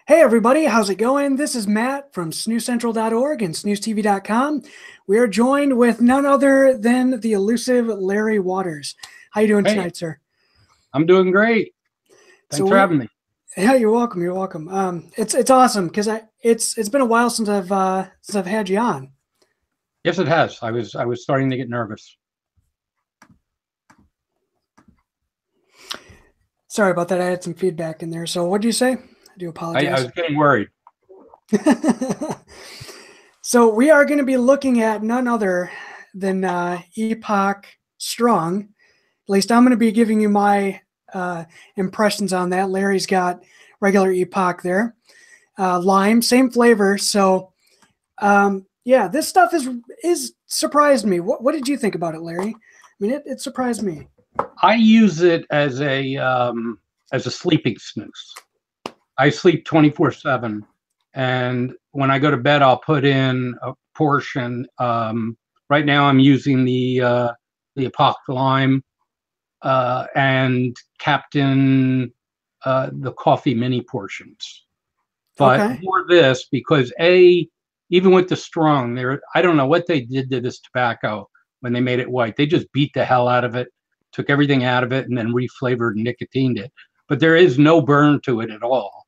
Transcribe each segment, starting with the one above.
Hey everybody, how's it going? This is Matt from SnusCentral.org and SnusTV.com. We are joined with none other than the elusive Larry Waters. How you doing tonight, sir? I'm doing great. Thanks for having me. Yeah, you're welcome. You're welcome. It's awesome because it's been a while since I've had you on. Yes, it has. I was starting to get nervous. Sorry about that. I had some feedback in there. So what did you say? I do apologize. I was getting worried. So we are going to be looking at none other than Epok Strong. At least I'm going to be giving you my impressions on that. Larry's got regular Epoch there. Lime, same flavor. So yeah, this stuff is surprised me. What did you think about it, Larry? I mean, it surprised me. I use it as a sleeping snus. I sleep 24/7, and when I go to bed, I'll put in a portion. Right now, I'm using the Epok Lime and Captain the coffee mini portions. But for this, because even with the strong, I don't know what they did to this tobacco when they made it white. They just beat the hell out of it, took everything out of it, and then reflavored and nicotined it. But there is no burn to it at all.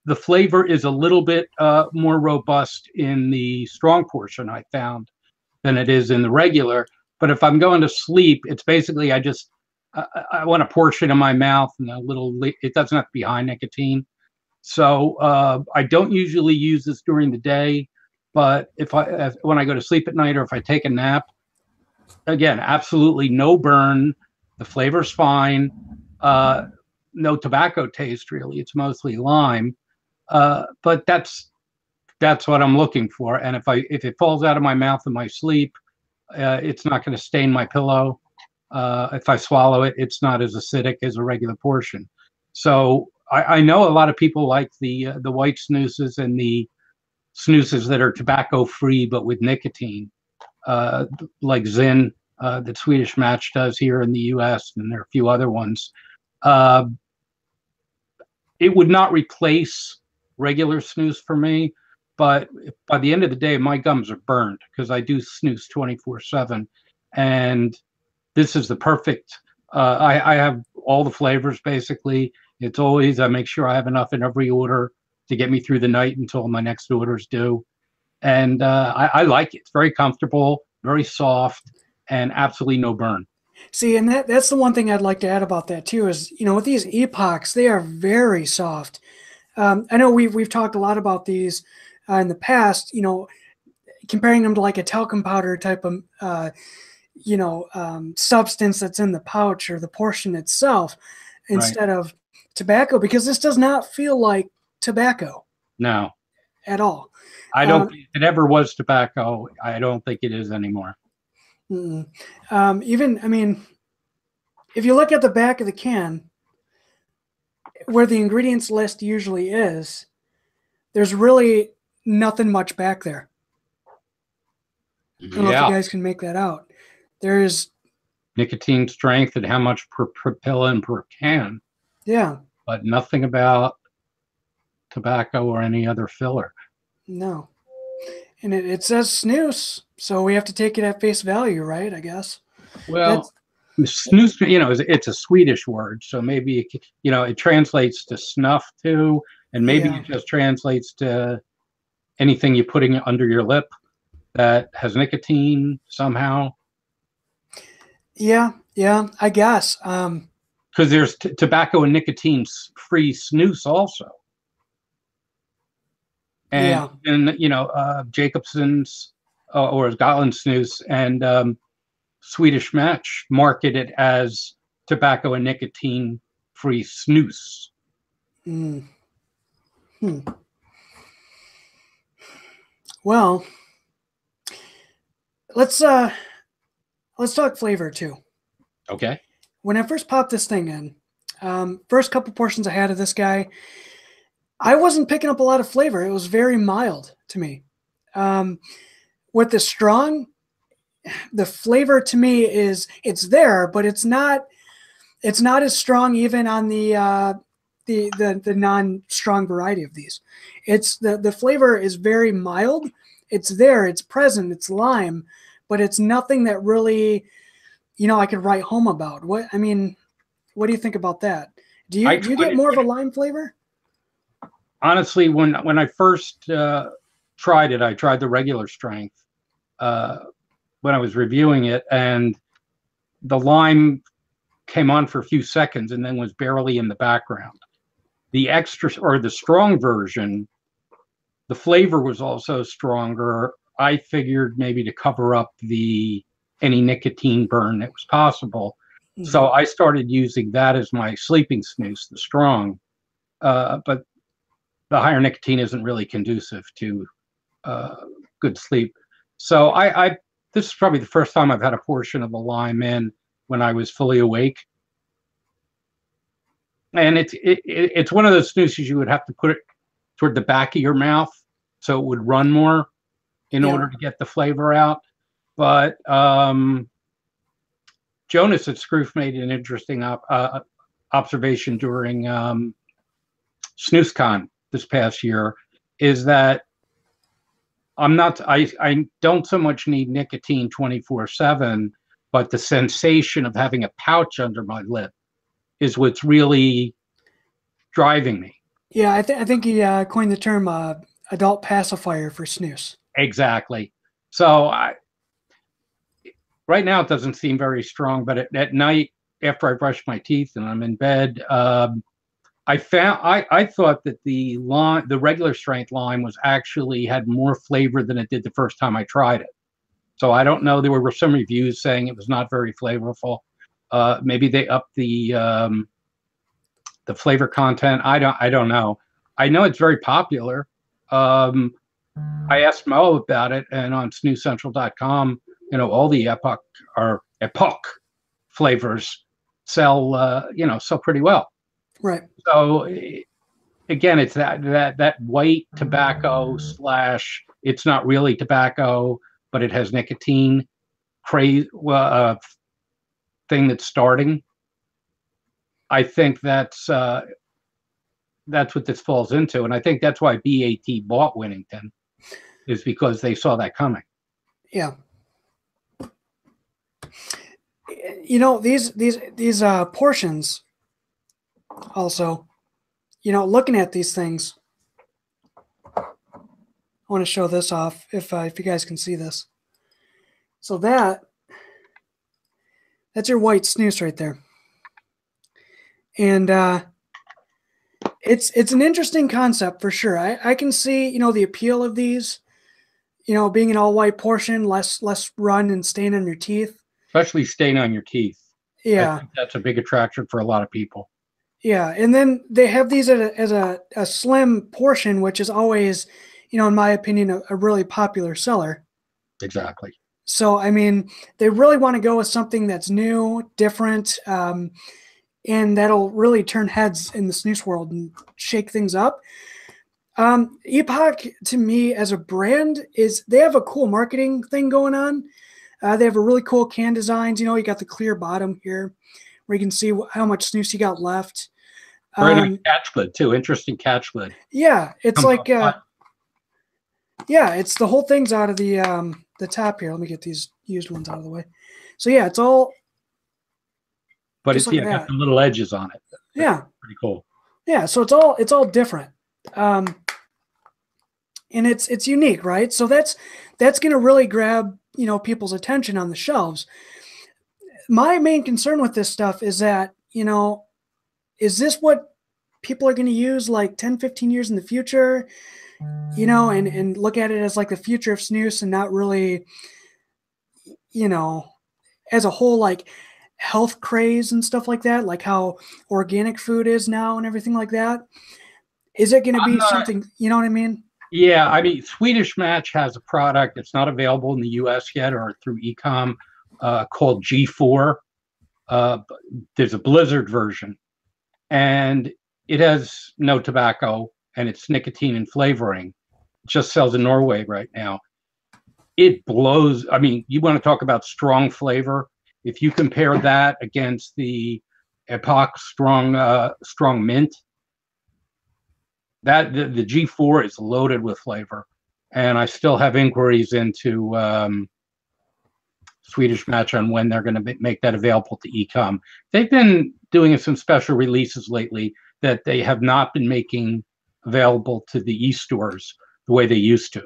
The flavor is a little bit more robust in the strong portion, I found, than it is in the regular. But if I'm going to sleep, it's basically I want a portion in my mouth and a little. It doesn't have to be high nicotine. So I don't usually use this during the day, but when I go to sleep at night or if I take a nap, again, absolutely no burn. The flavor's fine. No tobacco taste really. It's mostly lime, but that's what I'm looking for. And if it falls out of my mouth in my sleep, it's not going to stain my pillow. If I swallow it, it's not as acidic as a regular portion. So I know a lot of people like the white snoozes and the snoozes that are tobacco free but with nicotine, like Zyn that Swedish Match does here in the U.S. and there are a few other ones. It would not replace regular snus for me, but by the end of the day, my gums are burned because I do snus 24/7, and this is the perfect. I have all the flavors basically. It's always, I make sure I have enough in every order to get me through the night until my next order's due. And I like it. It's very comfortable, very soft, and absolutely no burn. See, and that's the one thing I'd like to add about that too is, with these epochs, they are very soft. I know we've talked a lot about these in the past, comparing them to like a talcum powder type of, substance that's in the pouch or the portion itself instead of tobacco, because this does not feel like tobacco. No. At all. I don't think it ever was tobacco. I don't think it is anymore. Even, I mean, if you look at the back of the can, where the ingredients list usually is, there's really nothing much back there. I don't know if you guys can make that out. There's nicotine strength and how much per pill and per can. Yeah. But nothing about tobacco or any other filler. No. And it says snus, so we have to take it at face value, right? I guess. Well, snus, it's a Swedish word, so maybe it translates to snuff too, and maybe it just translates to anything you're putting under your lip that has nicotine somehow. Yeah, I guess. Because there's tobacco and nicotine-free snus also. And Jacobson's or Gotland snus and Swedish Match market it as tobacco and nicotine-free snus. Well, let's talk flavor too. Okay. When I first popped this thing in, first couple portions I had of this guy, I wasn't picking up a lot of flavor. It was very mild to me. With the strong, the flavor to me it's there, but it's not as strong even on the the non-strong variety of these. It's the flavor is very mild. It's there, it's present, it's lime, but it's nothing that really, I could write home about. What do you think about that? Do you get more of a lime flavor? Honestly, when I first tried it, I tried the regular strength when I was reviewing it, and the lime came on for a few seconds and then was barely in the background. The extra or the strong version, the flavor was also stronger. I figured maybe to cover up any nicotine burn that was possible. Mm-hmm. So I started using that as my sleeping snus, the strong. But the higher nicotine isn't really conducive to good sleep. So this is probably the first time I've had a portion of the lime in when I was fully awake. And it's one of those snoozes you would have to put it toward the back of your mouth so it would run more in order to get the flavor out. But Jonas at Scroof made an interesting observation during SnusCon this past year, is that I don't so much need nicotine 24/7, but the sensation of having a pouch under my lip is what's really driving me. Yeah, I think he coined the term adult pacifier for snus. Exactly. So right now it doesn't seem very strong, but at night after I brush my teeth and I'm in bed, I thought that the regular strength lime had more flavor than it did the first time I tried it. So I don't know. There were some reviews saying it was not very flavorful. Maybe they upped the flavor content. I don't know. I know it's very popular. I asked Mo about it, and on SnusCentral.com, all the Epoch flavors sell pretty well. Right. So again, it's that white tobacco / it's not really tobacco, but it has nicotine thing that's starting. I think that's what this falls into, and I think that's why BAT bought Winnington, is because they saw that coming. Yeah. These portions. Also, looking at these things, I want to show this off if you guys can see this. So that's your white snus right there. And it's an interesting concept for sure. I can see, the appeal of these, being an all white portion, less run and stain on your teeth. Especially stain on your teeth. Yeah. I think that's a big attraction for a lot of people. Yeah, and then they have these as a slim portion, which is always, in my opinion, a really popular seller. Exactly. So, they really want to go with something that's new, different, and that'll really turn heads in the snus world and shake things up. Epoch, to me, as a brand, they have a cool marketing thing going on. They have a really cool can designs. You got the clear bottom here, where you can see how much snus you got left. Very nice catch lid too. Interesting catch lid. Yeah, it's like it's the whole thing's out of the top here. Let me get these used ones out of the way. So yeah, it's all. But it's got the little edges on it. That's pretty cool. Yeah, so it's all different, and it's unique, right? So that's gonna really grab people's attention on the shelves. My main concern with this stuff is that is this what people are going to use like 10, 15 years in the future, and look at it as like the future of snus and not really, as a whole, like health craze and stuff like that, like how organic food is now and everything like that? Is it going to be something, you know what I mean? Yeah, Swedish Match has a product that's not available in the US yet or through e-com called G4. There's a Blizzard version, and it has no tobacco, and it's nicotine and flavoring. It just sells in Norway right now. It blows. You want to talk about strong flavor? If you compare that against the Epoch strong mint, That the G4 is loaded with flavor, and I still have inquiries into Swedish Match on when they're going to make that available to e-com. They've been doing some special releases lately that they have not been making available to the e-stores the way they used to.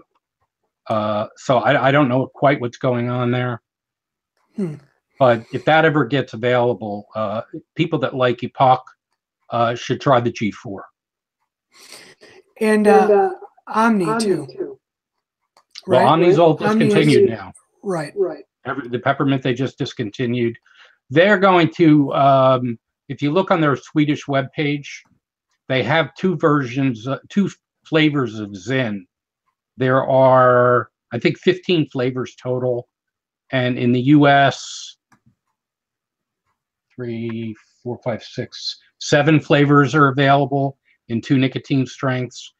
So I don't know quite what's going on there. But if that ever gets available, people that like Epoch should try the G4. And Omni too. Right? Well, Omni's all discontinued now. Right. The peppermint they just discontinued. They're going to, if you look on their Swedish webpage, they have two versions, two flavors of Zin. There are, I think, 15 flavors total. And in the US, 3, 4, 5, 6, 7 flavors are available in 2 nicotine strengths.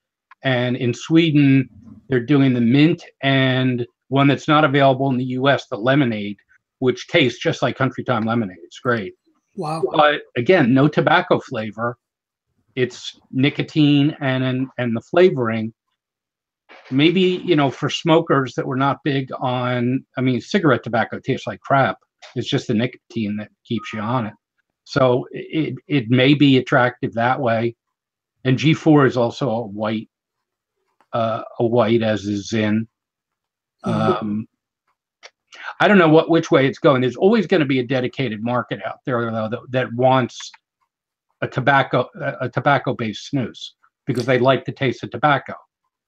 And in Sweden, they're doing the mint and one that's not available in the US, the lemonade, which tastes just like Country Time lemonade. It's great. Wow. But again, no tobacco flavor. It's nicotine and the flavoring. Maybe, you know, for smokers that were not big on, I mean, cigarette tobacco tastes like crap. It's just the nicotine that keeps you on it. So it may be attractive that way. And G4 is also a white as is Zin. I don't know which way it's going. There's always going to be a dedicated market out there, though, that wants a tobacco-based snus because they like the taste of tobacco.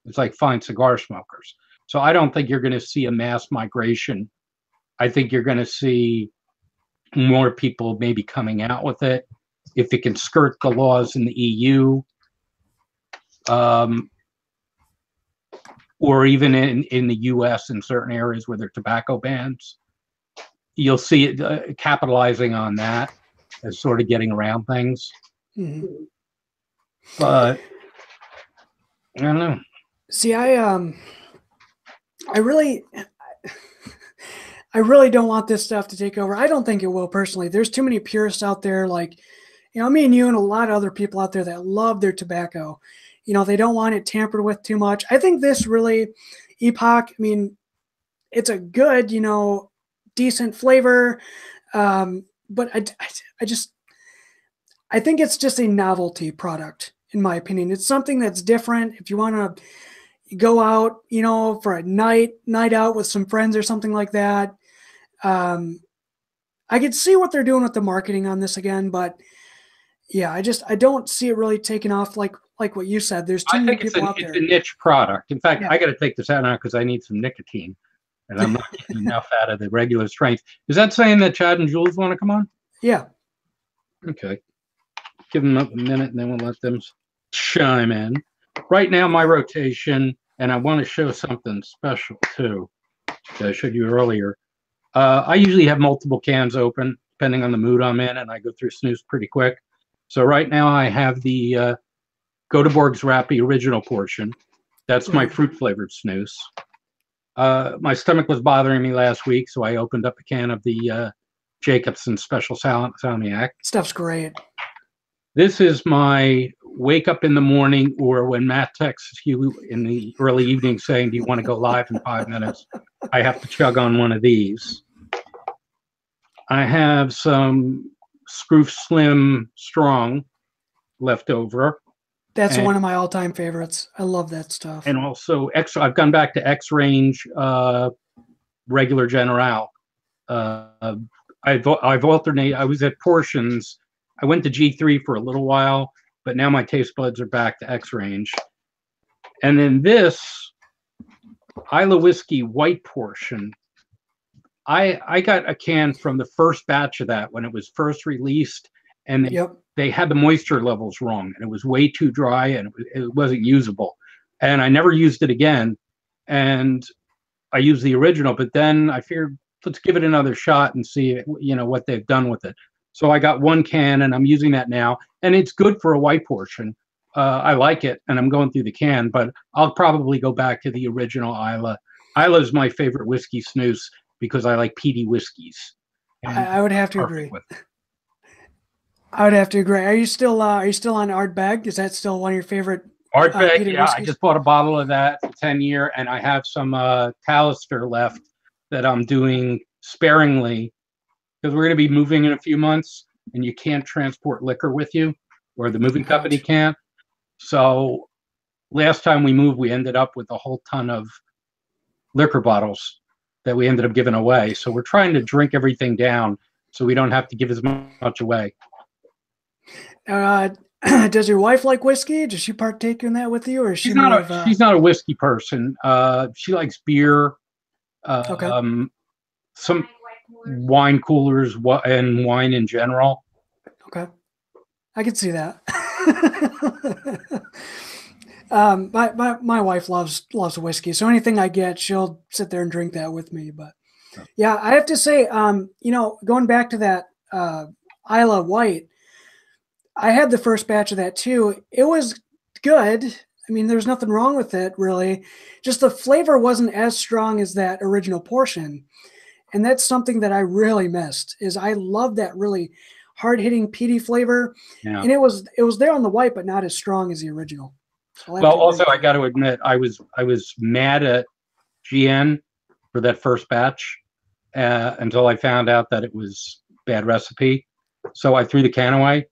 It's like fine cigar smokers. So I don't think you're going to see a mass migration. I think you're going to see more people maybe coming out with it if it can skirt the laws in the EU. Or even in the US in certain areas where there are tobacco bans. You'll see it capitalizing on that as sort of getting around things. But I don't know. See, I really don't want this stuff to take over. I don't think it will personally. There's too many purists out there, like, you know, me and you and a lot of other people out there that love their tobacco. You know, they don't want it tampered with too much. I think this really, Epoch, I mean, it's a good, you know, decent flavor. But I think it's just a novelty product, in my opinion. It's something that's different. If you want to go out, you know, for a night out with some friends or something like that. I could see what they're doing with the marketing on this again, but yeah, I don't see it really taking off like what you said. There's too many people out there. It's a niche product. In fact, I got to take this out now because I need some nicotine, and I'm not getting enough out of the regular strength. Is that saying that Chad and Jules want to come on? Yeah. Okay. Give them up a minute, and then we'll let them chime in. Right now, my rotation, and I want to show something special too that I showed you earlier. I usually have multiple cans open, depending on the mood I'm in, and I go through snus pretty quick. So right now I have the Göteborg's Rappy original portion. That's my fruit-flavored snus. My stomach was bothering me last week, so I opened up a can of the Jacobson Special Salmiak. Stuff's great. This is my wake up in the morning, or when Matt texts you in the early evening saying, do you want to go live in 5 minutes? I have to chug on one of these. I have some Scroof Slim Strong left over. That's one of my all-time favorites. I love that stuff. And also, I've gone back to X-Range regular General. I've alternated. I was at Portions. I went to G3 for a little while, but now my taste buds are back to X-Range. And then this Isla Whiskey White Portion. I got a can from the first batch of that when it was first released, and they had the moisture levels wrong, and it was way too dry, and it wasn't usable. And I never used it again, and I used the original, but then I figured, let's give it another shot and see, you know, what they've done with it. So I got one can, and I'm using that now, and it's good for a white portion. I like it, and I'm going through the can, but I'll probably go back to the original Isla. Isla is my favorite whiskey snus because I like peaty whiskeys. I would have to agree. I would have to agree. Are you still on Ardbeg? Is that still one of your favorite? Ardbeg, peated yeah, I whiskeys? just bought a bottle of that, 10-year, and I have some Talister left that I'm doing sparingly because we're going to be moving in a few months, and you can't transport liquor with you, or the moving company can't. So last time we moved, we ended up with a whole ton of liquor bottles that we ended up giving away. So we're trying to drink everything down so we don't have to give as much away. Does your wife like whiskey? Does she partake in that with you, or is she more of a... She's not a whiskey person. She likes beer, Okay. some wine coolers, and wine in general. Okay, I can see that. My wife loves whiskey, so anything I get, she'll sit there and drink that with me. But yeah, I have to say, you know, going back to that Isla White, I had the first batch of that too. It was good. I mean, there's nothing wrong with it, really. Just the flavor wasn't as strong as that original portion. And that's something that I really missed, is I love that really hard-hitting peaty flavor. Yeah. And it was there on the white, but not as strong as the original. So well, also, I got to admit, I was mad at GN for that first batch until I found out that it was bad recipe. So I threw the can away.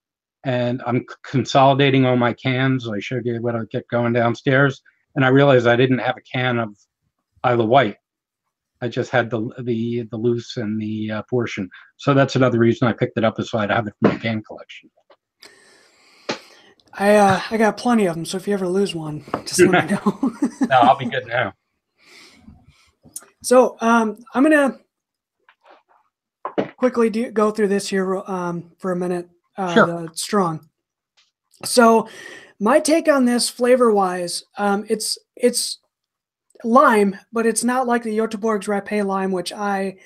And I'm consolidating all my cans. I showed you what I kept going downstairs, and I realized I didn't have a can of Isla White. I just had the loose and the portion. So that's another reason I picked it up, is so I'd have it for my can collection. I got plenty of them, so if you ever lose one, just let me know. No, I'll be good now. So I'm gonna quickly go through this here for a minute. Sure. The strong. So my take on this flavor-wise, it's lime, but it's not like the Göteborg's Rapé lime, which I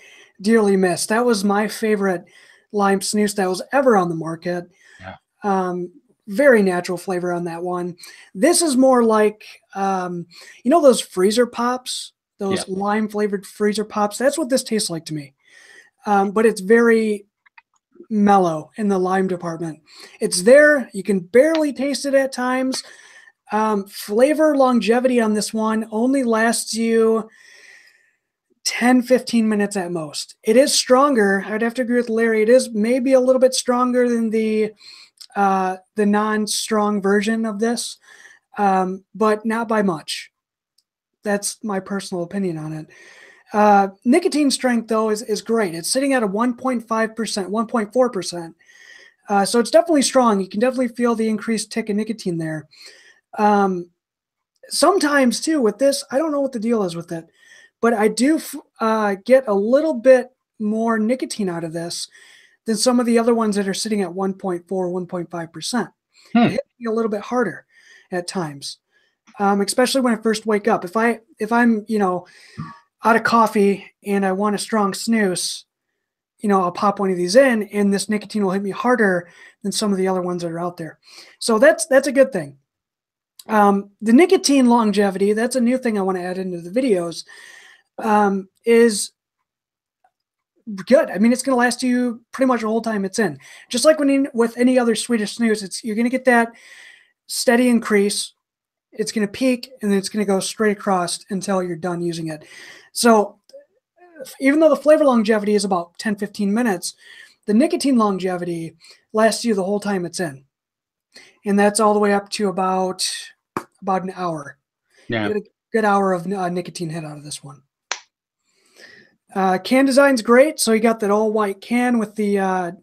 dearly miss. That was my favorite lime snus that was ever on the market. Yeah. Very natural flavor on that one. This is more like, you know, those freezer pops, those lime-flavored freezer pops. That's what this tastes like to me. But it's very mellow in the lime department. It's there. You can barely taste it at times. Flavor longevity on this one only lasts you 10-15 minutes at most. It is stronger. I'd have to agree with Larry. It is maybe a little bit stronger than the non-strong version of this, but not by much. That's my personal opinion on it. Nicotine strength, though, is great. It's sitting at a 1.5%, 1.4%. So it's definitely strong. You can definitely feel the increased tick of nicotine there. Sometimes, too, with this, I don't know what the deal is with it, but I do get a little bit more nicotine out of this than some of the other ones that are sitting at 1.4, 1.5%. It hits me a little bit harder at times, especially when I first wake up. If I'm, you know, out of coffee and I want a strong snus, you know, I'll pop one of these in, and this nicotine will hit me harder than some of the other ones that are out there. So that's a good thing. The nicotine longevity, that's a new thing I want to add into the videos, is good. I mean, it's going to last you pretty much the whole time it's in. Just like with any other Swedish snus, you're going to get that steady increase. It's going to peak, and then it's going to go straight across until you're done using it. So even though the flavor longevity is about 10-15 minutes, the nicotine longevity lasts you the whole time it's in. And that's all the way up to about an hour. Yeah. You get a good hour of nicotine hit out of this one. Can design's great. So you got that all white can with the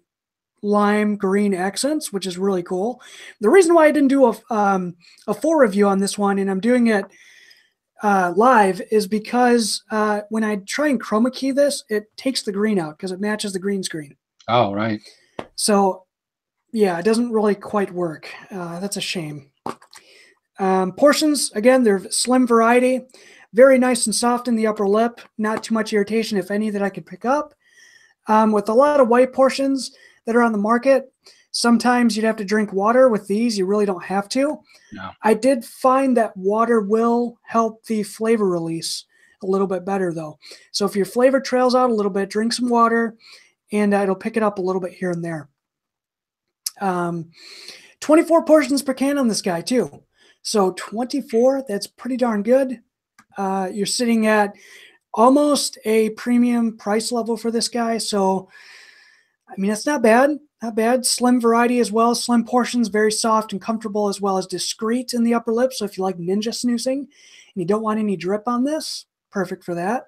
lime green accents, which is really cool. The reason why I didn't do a full review on this one, and I'm doing it live, is because when I try and chroma key this, it takes the green out because it matches the green screen. Oh, right. So yeah, it doesn't really quite work. That's a shame. Portions, again, they're slim variety, very nice and soft in the upper lip, not too much irritation, if any, that I could pick up. With a lot of white portions that are on the market, sometimes you'd have to drink water. With these, you really don't have to. No. I did find that water will help the flavor release a little bit better, though. So if your flavor trails out a little bit, drink some water, and it'll pick it up a little bit here and there. 24 portions per can on this guy, too. So 24, that's pretty darn good. You're sitting at almost a premium price level for this guy. So, I mean, it's not bad. Not bad. Slim variety as well. Slim portions, very soft and comfortable, as well as discreet in the upper lip. So if you like ninja snoozing and you don't want any drip on this, perfect for that.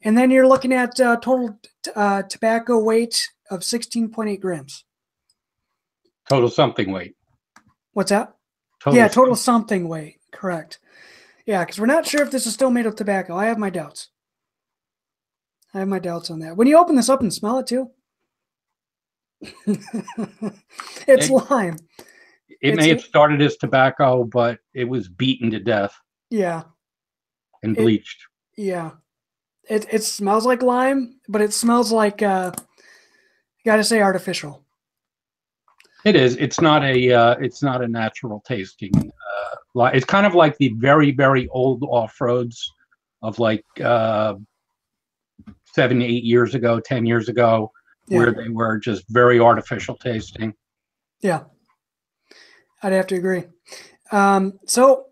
And then you're looking at total tobacco weight of 16.8 grams. Total something weight. What's that? Total something weight. Correct. Yeah, because we're not sure if this is still made of tobacco. I have my doubts. I have my doubts on that. When you open this up and smell it too, it's lime. It may have started as tobacco, but it was beaten to death. Yeah. And bleached. It smells like lime, but it smells like, gotta say, artificial. It is. It's not a natural tasting. It's kind of like the very, very old off-roads of like 7 to 8 years ago, 10 years ago, where they were just very artificial tasting. Yeah, I'd have to agree. So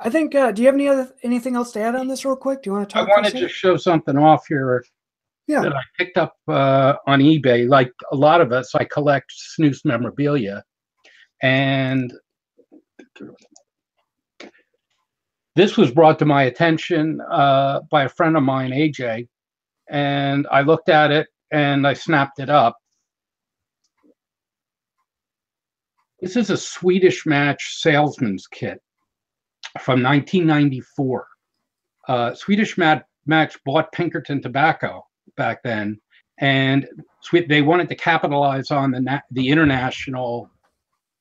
I think, do you have anything else to add on this real quick? Do you want to talk? I want to just show something off here that I picked up on eBay. Like a lot of us, I collect snus memorabilia. And this was brought to my attention by a friend of mine, AJ. And I looked at it and I snapped it up. This is a Swedish Match salesman's kit from 1994. Swedish Match bought Pinkerton Tobacco back then, and they wanted to capitalize on the international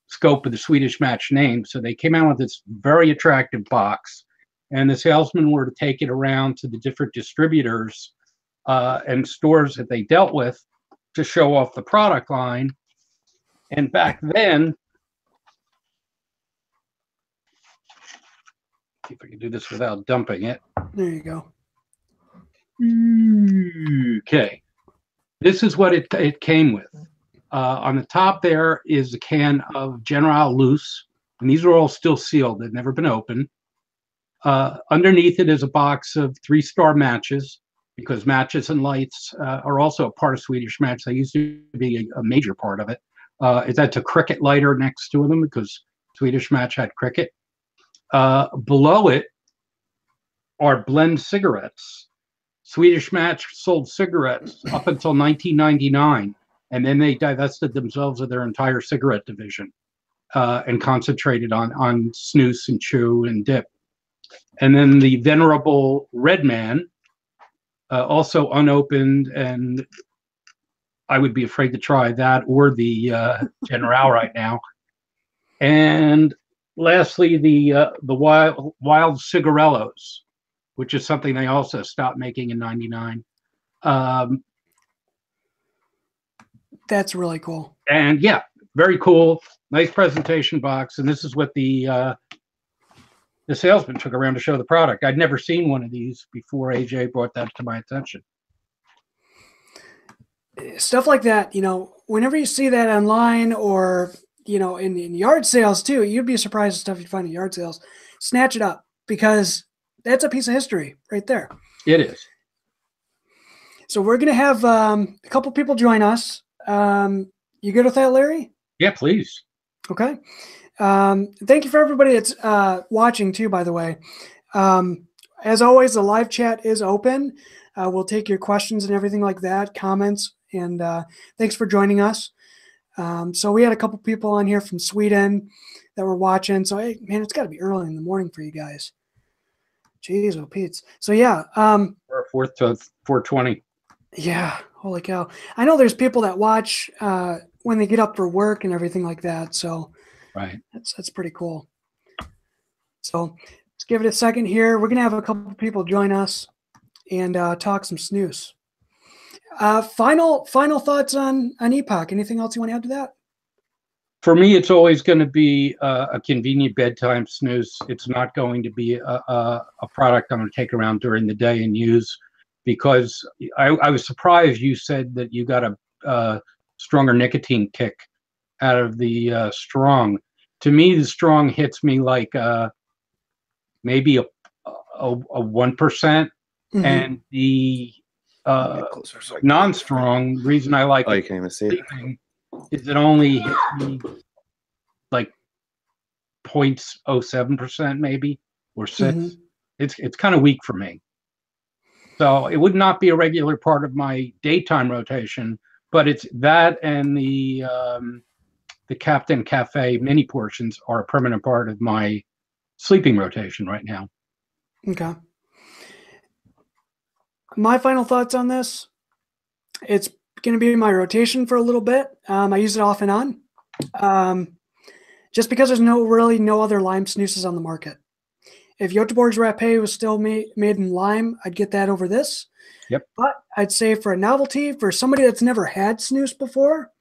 scope of the Swedish Match name. So they came out with this very attractive box, and the salesmen were to take it around to the different distributors and stores that they dealt with to show off the product line. And back then, see if I can do this without dumping it. There you go. Okay. This is what it came with. On the top there is a can of General Loose, and these are all still sealed. They've never been opened. Underneath it is a box of 3-star matches, because matches and lights are also a part of Swedish Match. They used to be a major part of it. That's a cricket lighter next to them, because Swedish Match had cricket. Below it are blend cigarettes. Swedish Match sold cigarettes up until 1999, and then they divested themselves of their entire cigarette division and concentrated on snus and chew and dip. And then the venerable Red Man, also unopened, and I would be afraid to try that or the General right now. And lastly, the wild cigarellos, which is something they also stopped making in '99. That's really cool. And yeah, very cool. Nice presentation box. And this is what the salesman took around to show the product. I'd never seen one of these before AJ brought that to my attention. Stuff like that, whenever you see that online or, in yard sales too, you'd be surprised at stuff you find in yard sales. Snatch it up, because that's a piece of history right there. It is. So we're going to have a couple people join us. You good with that, Larry? Yeah, please. Okay. Thank you for everybody that's watching too, by the way. As always, the live chat is open. We'll take your questions and everything like that, comments, and thanks for joining us. So we had a couple people on here from Sweden that were watching. So, hey, man, it's got to be early in the morning for you guys. Jeez, oh, Pete's. So, yeah. We're 4:20. Yeah, holy cow. I know there's people that watch when they get up for work and everything like that. So, right. That's pretty cool. So, let's give it a second here. We're going to have a couple people join us and talk some snus. Final thoughts on Epoch. Anything else you want to add to that? For me, it's always going to be a convenient bedtime snus. It's not going to be a product I'm going to take around during the day and use, because I was surprised you said that you got a stronger nicotine kick out of the strong. to me, the strong hits me like maybe a 1%, and the non-strong reason I like you can't even see it. is it only hits me like 0.07% maybe, or 6. It's kind of weak for me. So it would not be a regular part of my daytime rotation, but it's that and the Captain Cafe mini portions are a permanent part of my sleeping rotation right now. Okay. My final thoughts on this, it's going to be my rotation for a little bit. I use it off and on, just because there's really no other lime snoozes on the market. If Göteborg's Rapé was still made in lime, I'd get that over this. Yep. But I'd say for a novelty, for somebody that's never had snus before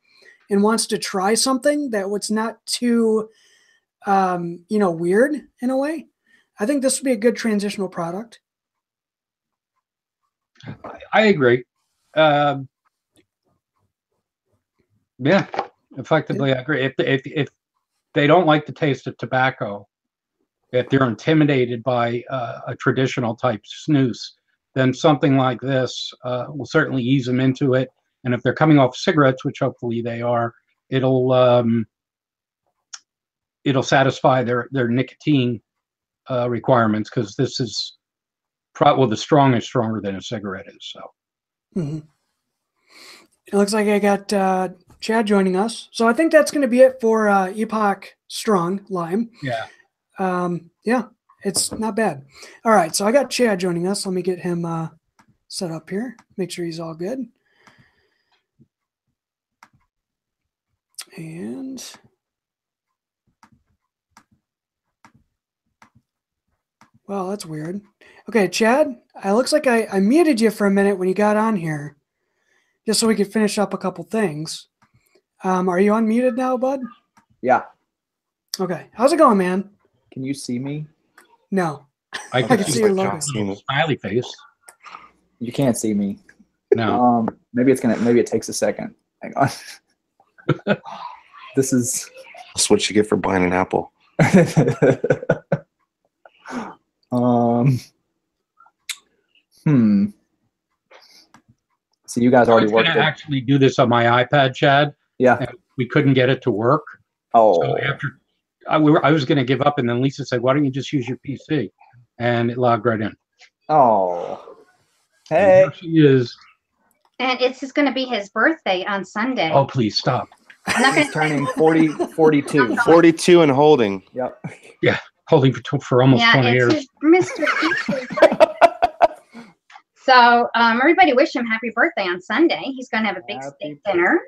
and wants to try something that was not too, weird in a way, I think this would be a good transitional product. I agree. Yeah, effectively, I agree. If they don't like the taste of tobacco, if they're intimidated by a traditional type snus, then something like this will certainly ease them into it. And if they're coming off cigarettes, which hopefully they are, it'll satisfy their nicotine requirements, because this is the strong is stronger than a cigarette is. So it looks like I got Chad joining us, so I think that's going to be it for Epoch Strong Lime. Yeah, it's not bad. All right, so I got Chad joining us. Let me get him set up here, make sure he's all good. And well, that's weird. Okay, Chad, it looks like I muted you for a minute when you got on here, just so we could finish up a couple things. Are you unmuted now, bud? Yeah. Okay, how's it going, man? Can you see me? I No. I can see your logo. Smiley face. You can't see me. No. Maybe it takes a second. Hang on. This is. That's what you get for buying an apple. So you guys already worked I was going to actually do this on my iPad, Chad. Yeah. And we couldn't get it to work. Oh. So after I was going to give up, and then Lisa said, "Why don't you just use your PC?" And it logged right in. Oh. And Hey. here she is. And it's just going to be his birthday on Sunday. Oh, please stop. He's turning 42. 42 and holding. Yep. Yeah, holding for almost 20 years. His Mr. So everybody wish him happy birthday on Sunday. He's going to have a big steak dinner.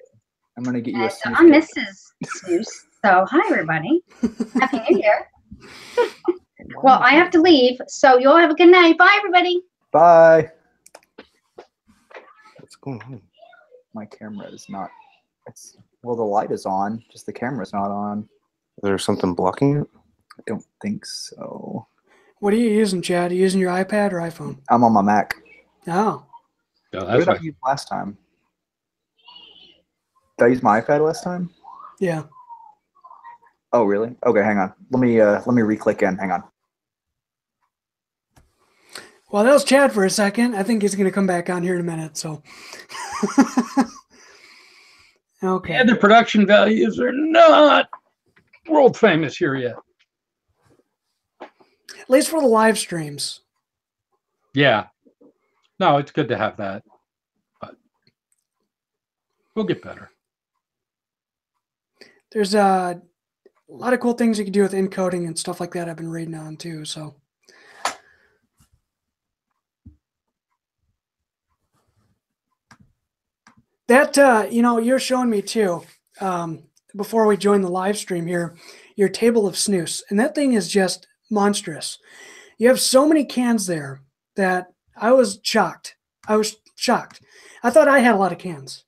I'm going to get you a snooze. I'm Mrs. Snooze. So hi, everybody. Happy New Year. Well, I have to leave, so you all have a good night. Bye, everybody. Bye. What's going on? My camera is not. Well, the light is on, just the camera's not on. Is there something blocking it? I don't think so. What are you using, Chad? Are you using your iPad or iPhone? I'm on my Mac. Oh. No, What that's did I right. use last time? Did I use my iPad last time? Yeah. Oh, really? Okay, hang on. Let me re-click in. Hang on. Well, that was Chad for a second. I think he's going to come back on here in a minute. So. Okay. And the production values are not world famous here yet. At least for the live streams. Yeah. No, it's good to have that. But we'll get better. There's a lot of cool things you can do with encoding and stuff like that I've been reading on too. So. That, you're showing me too, before we join the live stream here, your table of snus. And that thing is just monstrous. You have so many cans there that I was shocked. I thought I had a lot of cans.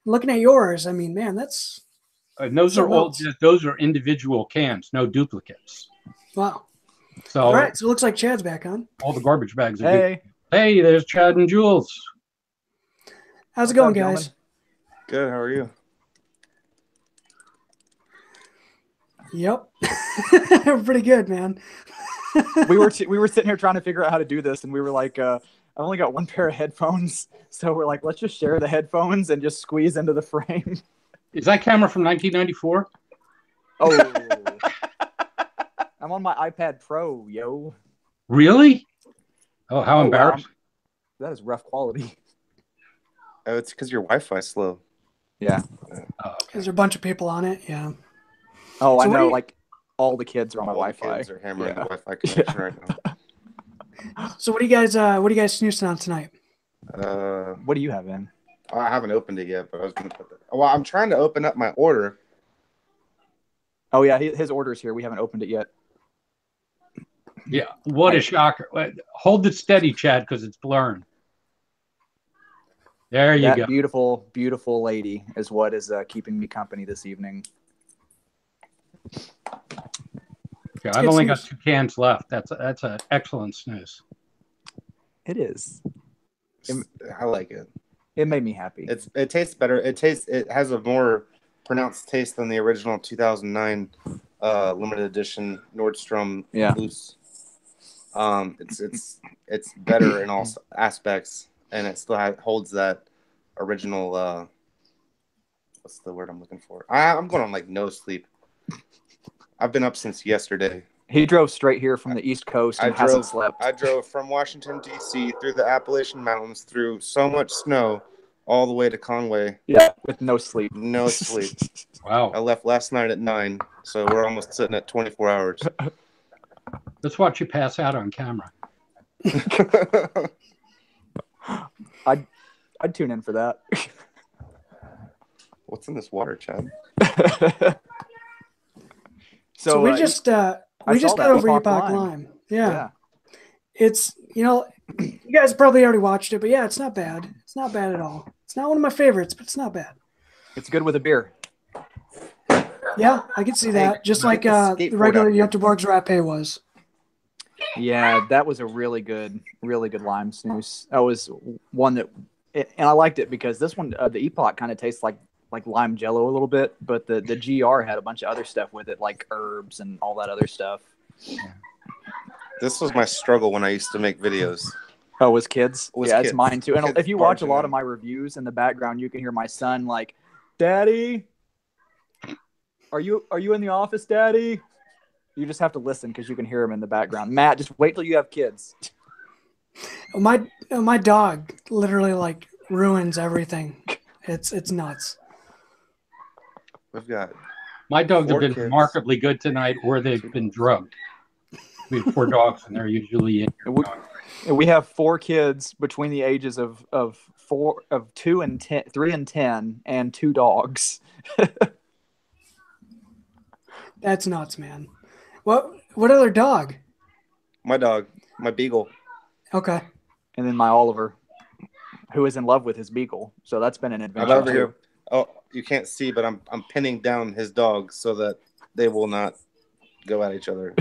Looking at yours, I mean, man, that's... those are individual cans, no duplicates. Wow. So, all right, so it looks like Chad's back on. All the garbage bags are Hey. Hey, there's Chad and Jules. How's it going, guys? Good. How are you? Yep. Pretty good, man. we were sitting here trying to figure out how to do this, and we were like, I've only got one pair of headphones, so we're like, let's just share the headphones and just squeeze into the frame. Is that camera from 1994? Oh, I'm on my iPad Pro, yo. Really? Oh, how Oh, wow. embarrassing. That is rough quality. Oh, it's because your Wi-Fi's slow. Yeah. Oh, okay. There's a bunch of people on it. Yeah. Oh, So I what do know. you- Like all the kids are on my All the Wi-Fi. kids are hammering Yeah. the Wi-Fi connection right now. So what are you guys snoozing on tonight? What do you have in? I haven't opened it yet, but I was going to put that. Well, I'm trying to open up my order. Oh yeah, his order's here. We haven't opened it yet. Yeah. What a shocker. Hold it steady, Chad, because it's blurring. There you That go. beautiful, beautiful lady is what is keeping me company this evening. Okay, I've good only got snooze. 2 cans left. That's an excellent snooze. It is. I like it. It made me happy. It tastes better. It has a more pronounced taste than the original 2009 limited edition Nordstrom Yeah. loose. It's better in all aspects, and it still holds that original. What's the word I'm looking for? I'm going on like no sleep. I've been up since yesterday. He drove straight here from the East Coast and hasn't slept. I drove from Washington, D.C. through the Appalachian Mountains, through so much snow, all the way to Conway. Yeah, with no sleep. No sleep. I Wow. left last night at 9, so we're almost sitting at 24 hours. Let's watch you pass out on camera. I'd tune in for that. What's in this water, Chad? So we just got over Epoch Epok Lime. Lime. Yeah. It's, you guys probably already watched it, but yeah, it's not bad. It's not bad at all. It's not one of my favorites, but it's not bad. It's good with a beer. Yeah, I can see that. Just like the regular Göteborgs Rapé was. Yeah, that was a really good lime snooze. That was one that, and I liked it because this one, the Epoch, kind of tastes like lime jello a little bit, but the GR had a bunch of other stuff with it, like herbs and all that other stuff. This was my struggle when I used to make videos. Oh, as kids? Was yeah, kids. it's mine too. And Kids if you watch a lot barging of my reviews in the background, you can hear my son like, "Daddy, are you in the office, Daddy?" You just have to listen because you can hear him in the background. Matt, just wait till you have kids. My dog literally like ruins everything. It's nuts. We've got My dogs have 4 been kids. remarkably good tonight, or they've been drugged. We have 4 dogs, and they're usually in. We have 4 kids between the ages of 2 and 10, 3 and 10, and 2 dogs. That's nuts, man. What other dog? my dog, my beagle. Okay. And then my Oliver, who is in love with his beagle. So that's been an I'm adventure. over here. Oh, you can't see, but I'm pinning down his dog so that they will not go at each other.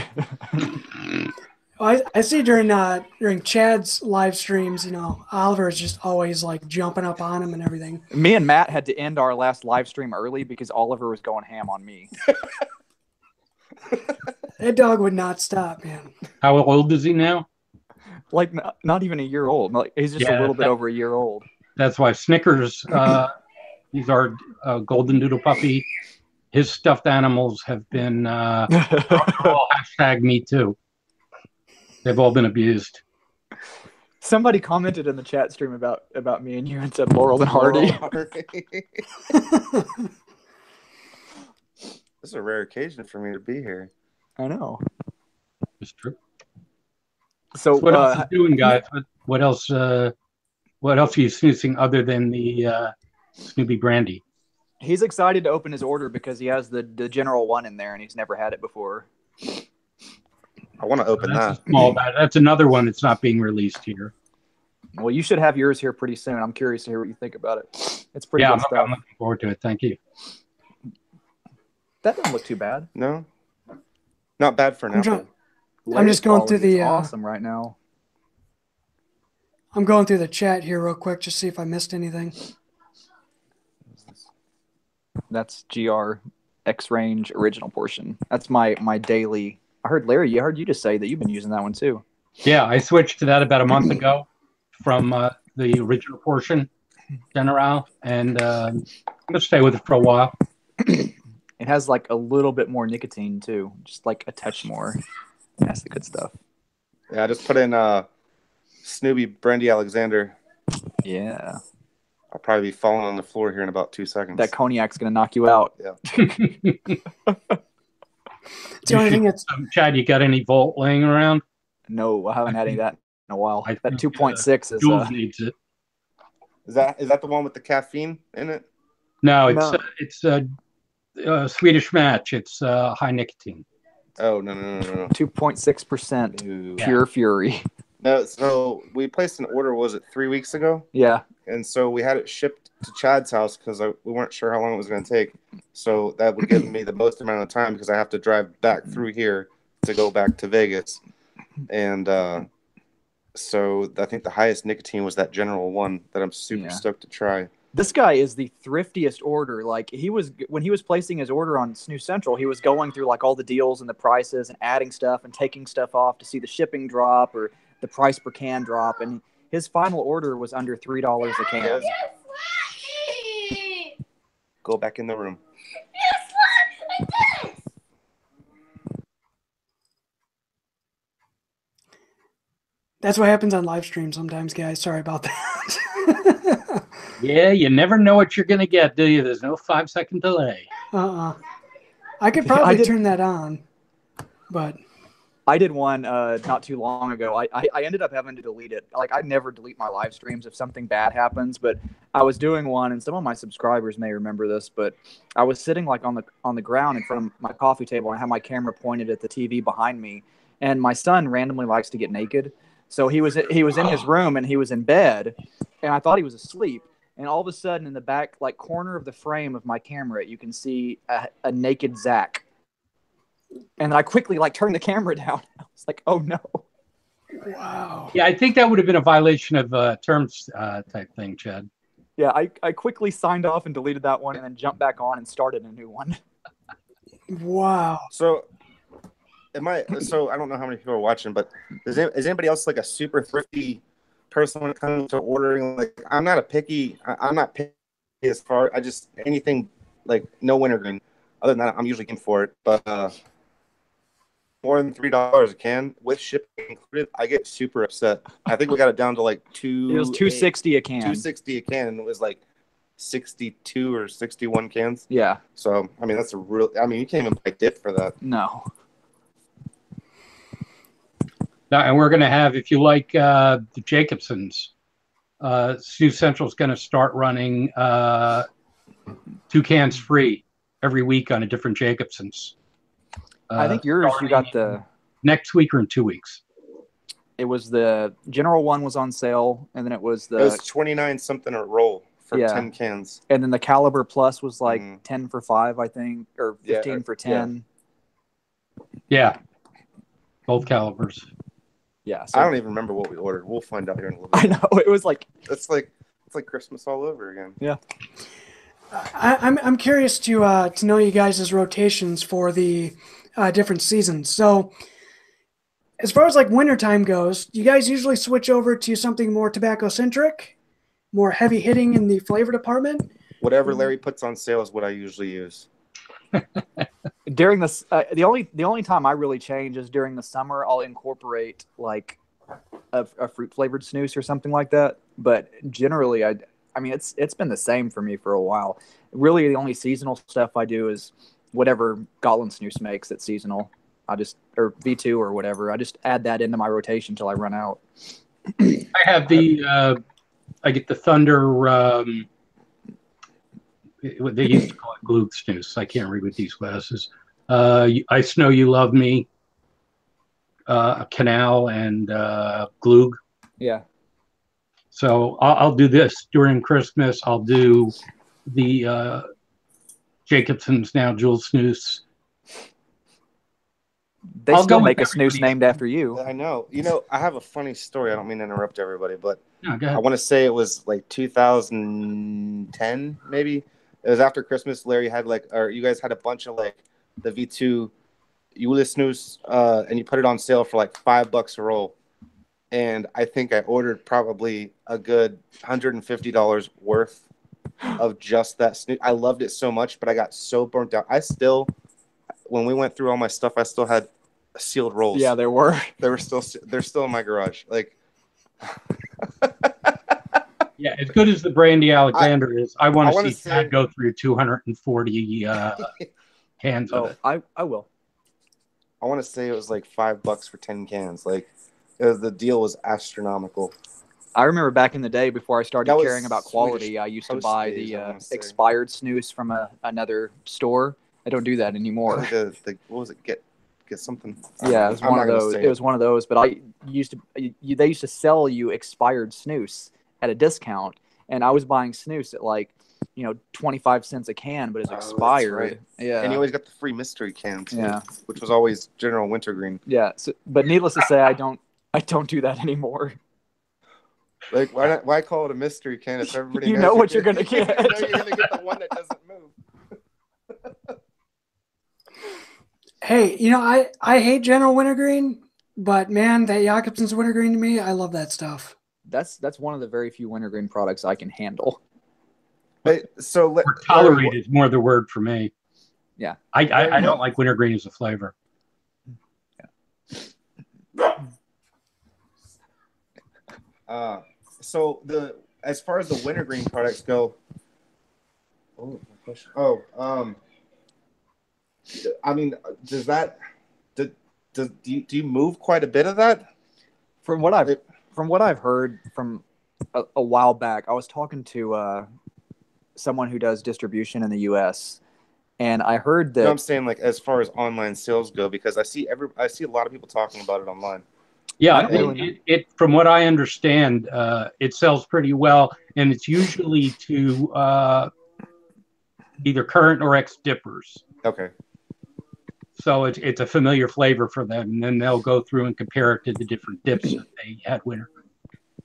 I see during Chad's live streams, Oliver is just always like jumping up on him and everything. Me and Matt had to end our last live stream early because Oliver was going ham on me. That dog would not stop, man. How old is he now? Like not even a year old. Like, he's just a little bit over a year old. That's why Snickers, he's our golden doodle puppy. His stuffed animals have been all #me too. They've all been abused. Somebody commented in the chat stream about me and you and said Laurel and Hardy. This is a rare occasion for me to be here. I know. It's true. So What else is doing, guys? What else? What else are you snoozing other than the Snoopy brandy? he's excited to open his order because he has the General One in there and he's never had it before. I want to open That's that. a small batch. That's another one that's not being released here. Well, you should have yours here pretty soon. I'm curious to hear what you think about it. It's pretty Yeah, good stuff. I'm looking forward to it. Thank you. That doesn't look too bad. No, not bad for an apple. I'm just going through Quality is the awesome right now. I'm going through the chat here real quick just to see if I missed anything. That's GR X Range Original Portion. That's my daily. I heard Larry. I heard you just say that you've been using that one too. Yeah, I switched to that about a month ago from the Original Portion General, and I'm gonna stay with it for a while. It has like a little bit more nicotine too, just like a touch more. That's the good stuff. Yeah, I just put in Snoopy Brandy Alexander. Yeah. I'll probably be falling on the floor here in about 2 seconds. That cognac's gonna knock you out. Yeah. The only thing that's Chad, you got any Volt laying around? No, I haven't had any of that in a while. I That think, 2.6 is Jules needs it. Is that the one with the caffeine in it? No, No. it's a Swedish Match. It's high nicotine. Oh, no. 2.6% Ooh. pure fury. No, so we placed an order, was it 3 weeks ago? Yeah. And so we had it shipped to Chad's house because we weren't sure how long it was going to take. So that would give me the most amount of time because I have to drive back through here to go back to Vegas. And so I think the highest nicotine was that general one that I'm super stoked to try. This guy is the thriftiest order. Like when he was placing his order on SnusCentral, he was going through like all the deals and the prices and adding stuff and taking stuff off to see the shipping drop or the price per can drop. And his final order was under $3 a can. Go back in the room. That's what happens on live stream sometimes, guys. Sorry about that. Yeah, you never know what you're going to get, do you? There's no 5-second delay. I could probably turn that on, but I did one not too long ago. I ended up having to delete it. Like, I never delete my live streams if something bad happens, but I was doing one, and some of my subscribers may remember this, but I was sitting like on the ground in front of my coffee table, and I had my camera pointed at the TV behind me, and my son randomly likes to get naked. So he was in his room, and he was in bed, and I thought he was asleep. And all of a sudden, in the back like corner of the frame of my camera, you can see a naked Zach. And I quickly like turned the camera down. I was like, "Oh no!" wow. Yeah, I think that would have been a violation of terms type thing, Chad. Yeah, I quickly signed off and deleted that one, and then jumped back on and started a new one. Wow. So I don't know how many people are watching, but is anybody else like a super thrifty person when it comes to ordering? Like, I'm not picky as far. I just anything like no wintergreen. Other than that, I'm usually in for it. But more than $3 a can with shipping included, I get super upset. I think we got it down to like It was $2.60 a can. $2.60 a can, and it was like 62 or 61 cans. Yeah. So I mean, that's a real. I mean, you can't even buy dip for that. No. Now, and we're going to have, if you like the Jacobsons, SnusCentral is going to start running 2 cans free every week on a different Jacobsons. I think yours, you got next week or in 2 weeks. It was the general one was on sale, and then it was It was 29 something a roll for 10 cans. And then the Caliber Plus was like 10 for 5, I think, or 15 for 10. Yeah. Both calibers. Yeah. So I don't even remember what we ordered. We'll find out here in a little bit. I know, it was like It's like Christmas all over again. Yeah. I'm curious to know you guys' rotations for the different seasons. So as far as like wintertime goes, do you guys usually switch over to something more tobacco-centric, more heavy hitting in the flavor department? Whatever Larry puts on sale is what I usually use. during this, the only time I really change is during the summer. I'll incorporate like a fruit flavored snus or something like that. But generally, I mean, it's been the same for me for a while. Really, the only seasonal stuff I do is whatever Gotland Snus makes that's seasonal. Or V2 or whatever. I just add that into my rotation until I run out. I have I get the Thunder. They used to call it Glug Snus. I can't read with these glasses. I Snow You Love Me, Canal, and Glug. Yeah. So I'll do this during Christmas. I'll do the Jacobson's now Jules Snus. They still make a snus named after you. I know. You know, I have a funny story. I don't mean to interrupt everybody, but No, go ahead. I want to say it was like 2010, maybe. It was after Christmas. Larry had or you guys had a bunch of the V2 Snus, and you put it on sale for like $5 a roll. And I think I ordered probably a good $150 worth of just that snus. I loved it so much, but I got so burnt out. When we went through all my stuff, I still had sealed rolls. Yeah, there were. They're still in my garage. Yeah, as good as the Brandy Alexander is, I want to see Dad go through 240 cans of it. I will. I want to say it was like $5 for 10 cans. The deal was astronomical. I remember back in the day before I started caring about quality, I used to buy the expired snus from another store. I don't do that anymore. What was it? Get something. Yeah, it was one of those. It was one of those. But they used to sell you expired snus at a discount, and I was buying snus at 25 cents a can, but it's expired. Right. Yeah, and you always got the free mystery can too, which was always General Wintergreen. Yeah, but needless to say, I don't do that anymore. Why call it a mystery can if everybody knows what you're gonna get? You know you're gonna get the one that doesn't move. Hey, I hate General Wintergreen, but man, that Jacobson's Wintergreen to me, I love that stuff. That's one of the very few wintergreen products I can handle. Tolerate is more the word for me. Yeah, I don't like wintergreen as a flavor. Yeah. As far as the wintergreen products go, I mean, do you move quite a bit of that? From what I've heard from a while back, I was talking to someone who does distribution in the U.S. and I heard that. No, I'm saying as far as online sales go, because I see a lot of people talking about it online. Yeah, it from what I understand, it sells pretty well, and it's usually to either current or ex-dippers. Okay. So it's a familiar flavor for them, and then they'll go through and compare it to the different dips that they had wintergreen.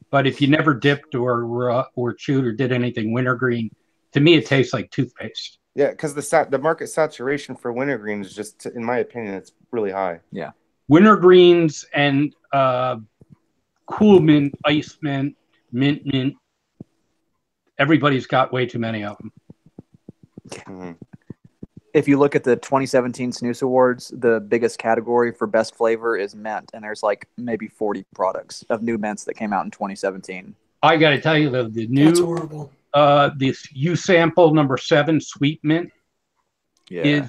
But if you never dipped or chewed or did anything wintergreen, to me it tastes like toothpaste. Yeah, because the market saturation for wintergreen is just, in my opinion, it's really high. Yeah. Wintergreens and cool mint, ice mint, mint. Everybody's got way too many of them. Mm-hmm. If you look at the 2017 Snus Awards, the biggest category for best flavor is mint, and there's maybe 40 products of new mints that came out in 2017. I got to tell you, the new That's horrible. This U sample number 7 sweet mint is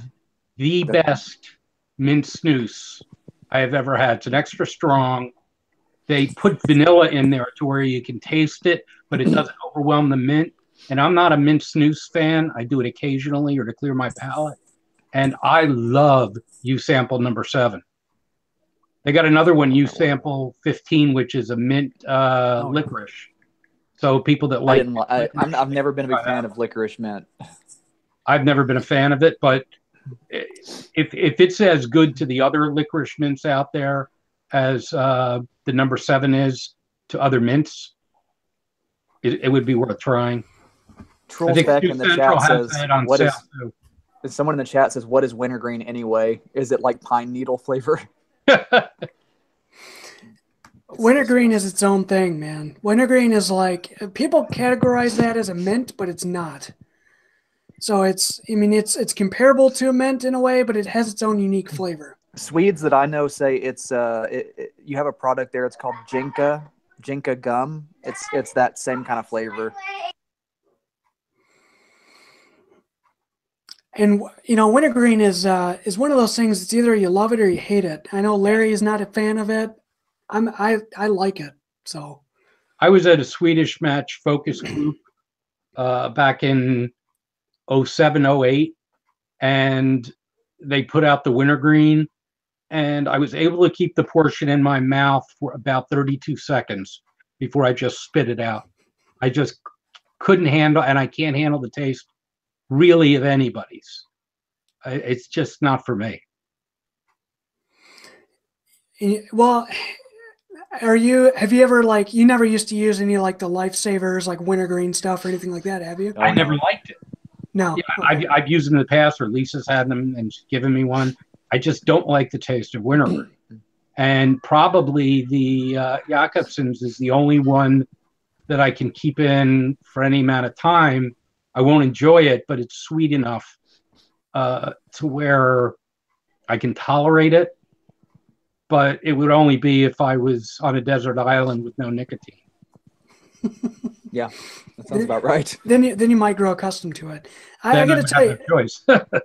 the best mint snus I have ever had. It's an extra strong. They put vanilla in there to where you can taste it, but it doesn't overwhelm the mint. And I'm not a mint snus fan. I do it occasionally or to clear my palate. And I love U sample number 7. They got another one, U sample 15, which is a mint licorice. So people that like, I've never been a big fan of licorice mint. I've never been a fan of it, but if it's as good to the other licorice mints out there as the number 7 is to other mints, it would be worth trying. Trollspec in the chat says, someone in the chat says, what is wintergreen anyway? Is it like pine needle flavor? Wintergreen is its own thing, man. Wintergreen is people categorize that as a mint, but it's not. So it's comparable to a mint in a way, but it has its own unique flavor. Swedes that I know say it's you have a product there. It's called Jinka gum. It's that same kind of flavor. And wintergreen is one of those things. It's either you love it or you hate it. I know Larry is not a fan of it. I like it. So I was at a Swedish match focus group back in 07, 08, and they put out the wintergreen, and I was able to keep the portion in my mouth for about 32 seconds before I just spit it out. I just couldn't handle, and I can't handle the taste really of anybody's. It's just not for me. Well, have you ever you never used to use any the lifesavers wintergreen stuff or anything like that, have you? I never liked it. No. Yeah, I've used them in the past, or Lisa's had them and she's given me one. I just don't like the taste of wintergreen. And probably the Jacobson's is the only one that I can keep in for any amount of time. I won't enjoy it, but it's sweet enough to where I can tolerate it. But it would only be if I was on a desert island with no nicotine. Yeah, that sounds about right. Then you might grow accustomed to it. I got to tell you, no choice.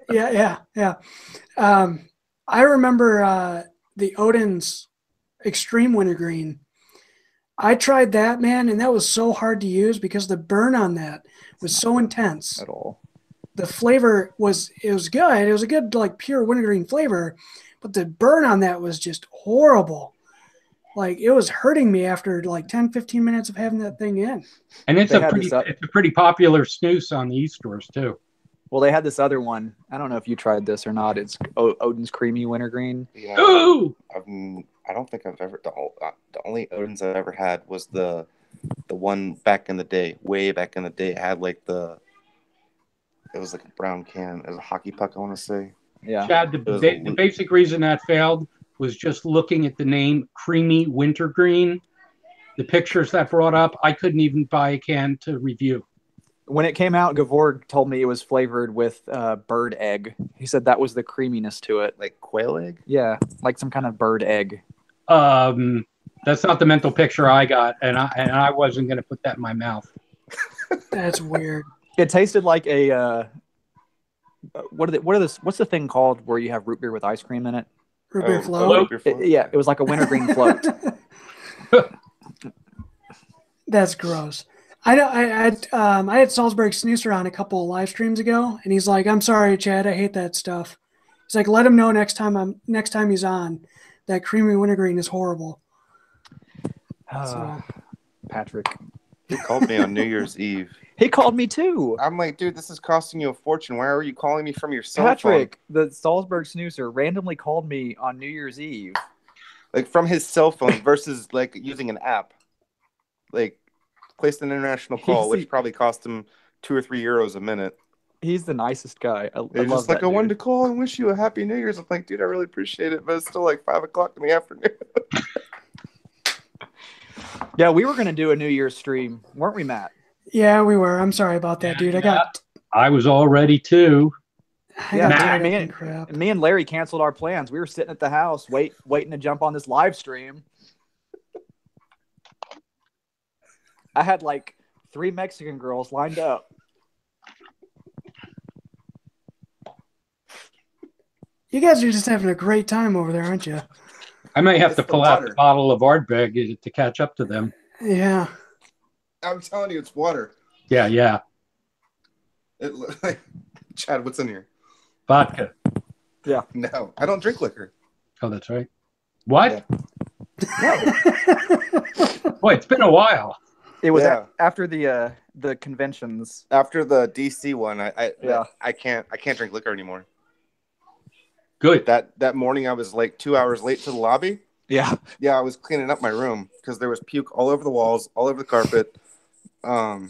yeah. I remember the Odin's Extreme Wintergreen. I tried that, man, and that was so hard to use because the burn on that was so intense. At all. The flavor was good. It was a good like pure wintergreen flavor, but the burn on that was just horrible. Like it was hurting me after like 10, 15 minutes of having that thing in. And it's a pretty popular snus on the e-stores too. Well, they had this other one. I don't know if you tried this or not. It's Odin's Creamy Wintergreen. Yeah, Ooh! I don't think I've ever the only Odin's I've ever had was the one back in the day, way back in the day. It had like it was like a brown can. It was a hockey puck, I want to say. Yeah. Chad, the basic reason that failed was just looking at the name Creamy Wintergreen. The pictures that brought up, I couldn't even buy a can to review. When it came out, Gavorg told me it was flavored with bird egg. He said that was the creaminess to it. Like quail egg? Yeah, like some kind of bird egg. That's not the mental picture I got, and I wasn't going to put that in my mouth. That's weird. It tasted like a what's the thing called where you have root beer with ice cream in it? Root beer float. Yeah, it was like a wintergreen float. That's gross. I had Salzburg Snoozer on a couple of live streams ago, and he's like, "I'm sorry, Chad, I hate that stuff." He's like, "Let him know next time he's on, that creamy wintergreen is horrible." Patrick, he called me on New Year's Eve. He called me too. I'm like, dude, this is costing you a fortune. Why are you calling me from your cell Patrick, phone? the Salzburg Snoozer randomly called me on New Year's Eve. Like from his cell phone versus like using an app. Like placed an international call, which probably cost him €2 or €3 a minute. He's the nicest guy. I love just that like, I wanted to call and wish you a happy New Year's. I'm like, dude, I really appreciate it, but it's still like 5 o'clock in the afternoon. Yeah, we were going to do a New Year's stream, weren't we, Matt? Yeah, we were. I'm sorry about that, dude. I was all ready too. Me and Larry canceled our plans. We were sitting at the house waiting to jump on this live stream. I had like 3 Mexican girls lined up. You guys are just having a great time over there, aren't you? I may have to pull out the bottle of Ardbeg to catch up to them. Yeah. I'm telling you, it's water. Yeah. Chad, what's in here? Vodka. Yeah. No, I don't drink liquor. Oh, that's right. What? Yeah. No. Boy, it's been a while. It was after the conventions. After the DC one, I can't drink liquor anymore. Good. That morning I was like 2 hours late to the lobby. Yeah. Yeah, I was cleaning up my room because there was puke all over the walls, all over the carpet. I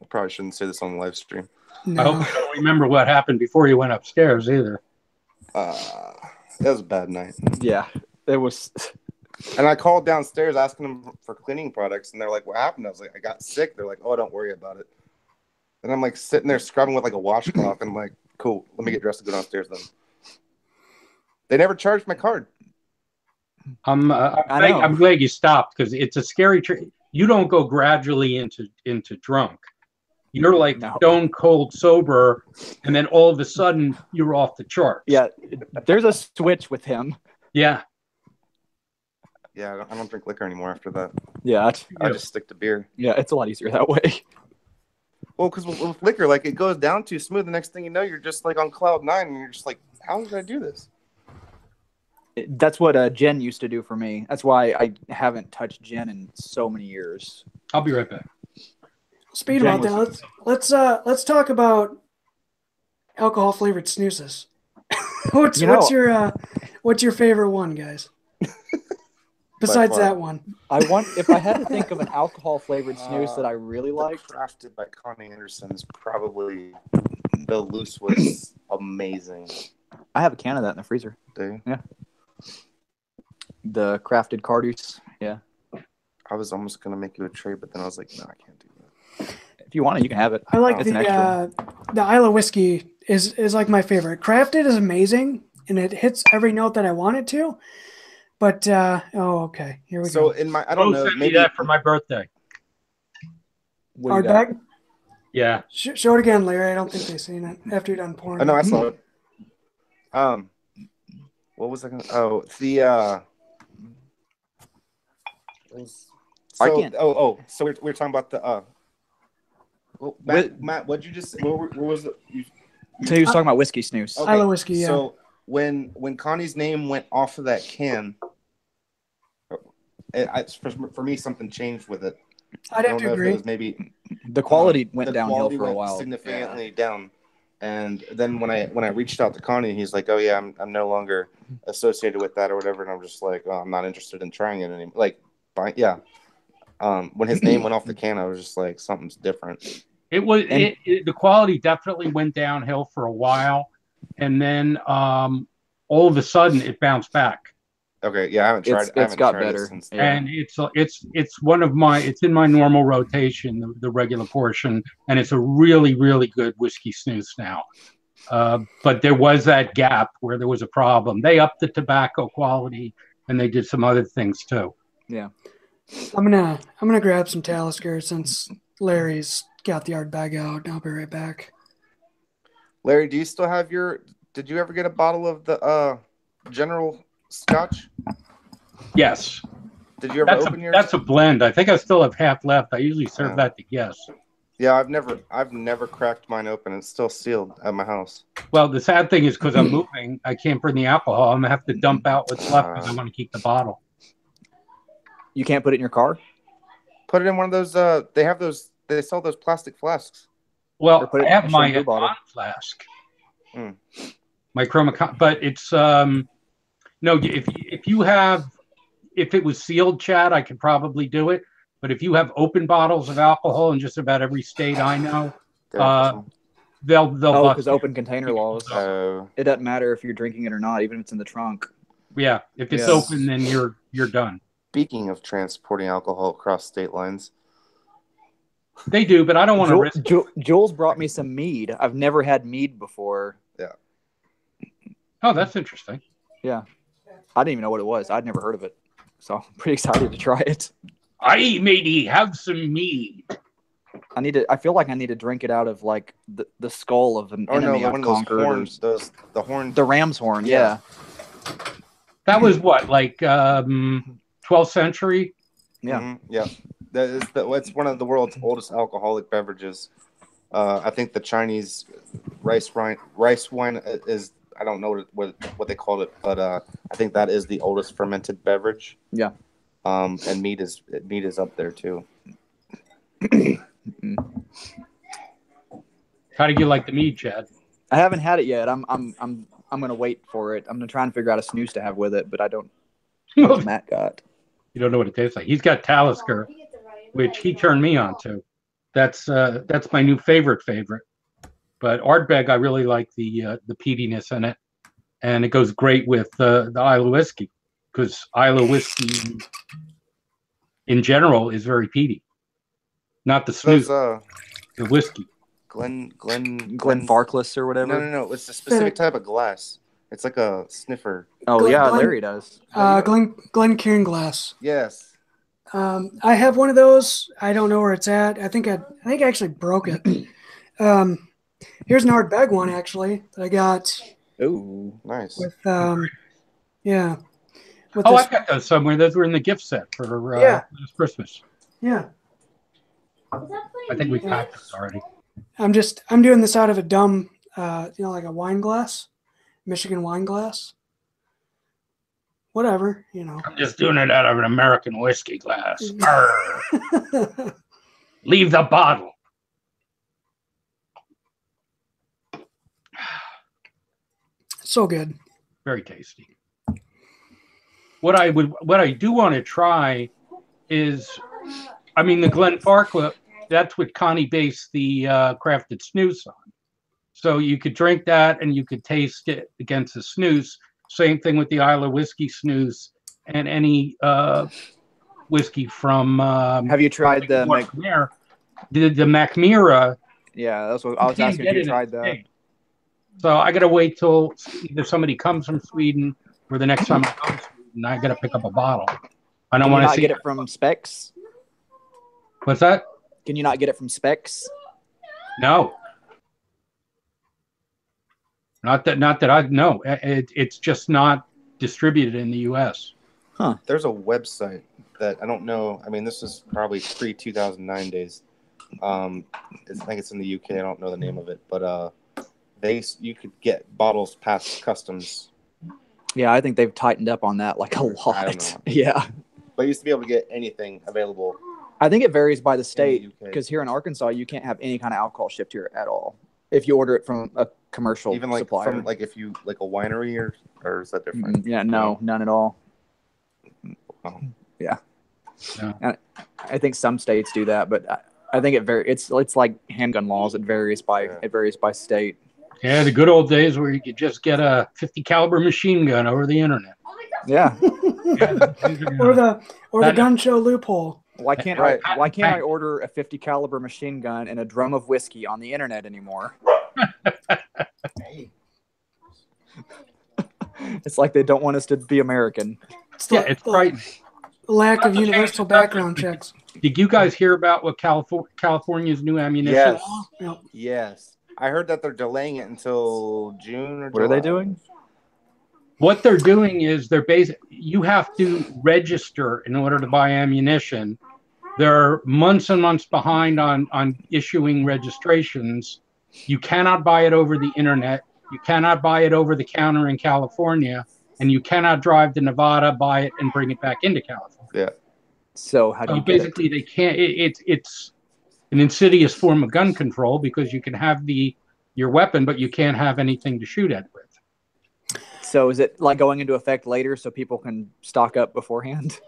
probably shouldn't say this on the live stream. No. I hope you don't remember what happened before you went upstairs either. That was a bad night. Yeah, it was. And I called downstairs asking them for cleaning products, and they're like, "What happened?" I was like, "I got sick." They're like, "Oh, don't worry about it." And I'm like sitting there scrubbing with like a washcloth, and I'm like, "Cool, let me get dressed to go downstairs then." They never charged my card. I'm glad you stopped because it's a scary trick. You don't go gradually into drunk. You're like stone cold sober, and then all of a sudden you're off the charts. Yeah, there's a switch with him. Yeah. Yeah, I don't drink liquor anymore after that. Yeah, I just stick to beer. Yeah, it's a lot easier that way. Well, because with liquor, like it goes down too smooth. The next thing you know, you're just like on cloud 9, and you're just like, "How did I do this?" That's what Jen used to do for me. That's why I haven't touched Jen in so many years. I'll be right back. Speaking about that, let's talk about alcohol flavored snoozes. What's your favorite one, guys? Besides that one, if I had to think of an alcohol flavored snooze that I really like, Crafted by Connie Anderson is probably the loose was amazing. I have a can of that in the freezer. Do you? Yeah. The crafted Carduce. Yeah. I was almost gonna make you a trade, but then I was like, no, I can't do that. If you want it, you can have it. I like It's an extra. the Isla whiskey is like my favorite. Crafted is amazing, and it hits every note that I want it to. But okay, here we So go. in my, I don't know, Send me maybe that for my birthday. What do you got? Hard bag. Yeah. Show it again, Larry. I don't think they've seen it after you're done pouring. Oh no, I it. saw it. What was I gonna? Oh, the I can't. So we're talking about the well, Matt, what'd you just? What was it? So he was talking about whiskey snooze. Okay, Isla whiskey. Yeah. So when Connie's name went off of that can, for me something changed with it. I'd I have don't to know if it agree. was maybe The quality went the downhill quality for a went while. significantly down. And then when I reached out to Connie, he's like, "Oh yeah, I'm no longer associated with that or whatever." And I'm just like, "Oh, I'm not interested in trying it anymore." Like, yeah. When his name went off the can, I was just like, "Something's different." It was the quality definitely went downhill for a while, and then all of a sudden it bounced back. Okay, yeah, I haven't tried. It's got better. Since Yeah. And it's one of my it's in my normal rotation, the regular portion, and it's a really good whiskey snooze now. But there was that gap where there was a problem. They upped the tobacco quality and they did some other things too. Yeah. I'm gonna grab some Talisker since Larry's got the art bag out. And I'll be right back. Larry, do you still have your? Did you ever get a bottle of the General Scotch? Yes. Did you ever open yours? That's a blend. I think I still have half left. I usually serve that to guests. Yeah, I've never cracked mine open. It's still sealed at my house. Well, the sad thing is because I'm moving, I can't bring the alcohol. I'm gonna have to dump out what's left because I want to keep the bottle. You can't put it in your car? Put it in one of those. They have those. They sell those plastic flasks. Well, Or put it I in have a my shampoo bottle. flask, Mm. my chroma, but it's no. If it was sealed, Chad, I could probably do it. But if you have open bottles of alcohol in just about every state I know, they'll Oh, because open container laws. Oh, It doesn't matter if you're drinking it or not, even if it's in the trunk. yeah. If it's Yeah. open, then you're done. speaking of transporting alcohol across state lines, They do, but I don't want to risk. Jules brought me some mead. I've never had mead before. Oh, that's interesting. Yeah. I didn't even know what it was. I'd never heard of it. So I'm pretty excited to try it. I matey, have some mead. I feel like I need to drink it out of like the skull of an or no, enemy I've one of those conquered. horns. The horn. The ram's horn, Yeah. yeah. That was what, like 12th century? Yeah. Mhm, yeah. It's one of the world's oldest alcoholic beverages. I think the Chinese rice wine is. I don't know what they called it, but I think that is the oldest fermented beverage. Yeah. And mead is up there too. How do you like the mead, Chad? I haven't had it yet. I'm gonna wait for it. I'm gonna try and figure out a snooze to have with it, but I don't know what Matt got. You don't know what it tastes like. He's got Talisker, which he turned me on to. That's my new favorite. But Ardbeg, I really like the peatiness in it, and it goes great with the Isla whiskey because Isla whiskey in general is very peaty. Not the snooze, Those the whiskey. Glen Farkless or whatever. No. It's a specific type of glass. It's like a sniffer. Oh yeah, Glen- Larry does. Glencairn glass. Yes. I have one of those. I don't know where it's at. I think I actually broke it. Here's an art bag one actually that I got Ooh, Nice. with yeah. With Oh, this, I've got those somewhere. Those were in the gift set for this Christmas. yeah. I think we packed those already. I'm doing this out of a dumb like a wine glass, Michigan wine glass. Whatever, I'm just doing it out of an American whiskey glass. Arr. Leave the bottle. So good. Very tasty. What I do want to try is, the Glenfarclas. That's what Connie based the crafted snooze on. So you could drink that and you could taste it against the snus. Same thing with the Isla whiskey snus and any whiskey from. Have you tried the Macmira? Yeah, that's what I was asking if you tried that. So I got to wait till either somebody comes from Sweden or the next time I go to Sweden, I got to pick up a bottle. I don't want to get it from Specs. What's that? Can you not get it from Specs? No. Not that I know. It's just not distributed in the U.S. Huh. There's a website that I don't know. I mean, this is probably pre-2009 days. I think it's in the UK. I don't know the name of it, but you could get bottles past customs. Yeah, I think they've tightened up on that like a lot. I don't know. Yeah. But you used to be able to get anything available. I think it varies by the state, because here in Arkansas, you can't have any kind of alcohol shipped here at all if you order it from a commercial even like supplier. From like if you like a winery or is that different? Yeah, no, none at all. Oh. Yeah. No. And I think some states do that, but I think it's like handgun laws. It varies by state. Yeah, the good old days where you could just get a 50 caliber machine gun over the internet. Yeah. or the gun show loophole. Why can't I order a 50 caliber machine gun and a drum of whiskey on the internet anymore? It's like they don't want us to be American. It's frightening. Lack of universal background checks. Did you guys hear about what California's new ammunition? Yes. Yep. Yes. I heard that they're delaying it until June or What are they doing? What they're doing is you have to register in order to buy ammunition. They're months and months behind on issuing registrations. You cannot buy it over the internet. You cannot buy it over the counter in California, and you cannot drive to Nevada, buy it, and bring it back into California. Yeah. So how do you basically they can't. It's an insidious form of gun control because you can have your weapon, but you can't have anything to shoot at with. So is it like going into effect later so people can stock up beforehand?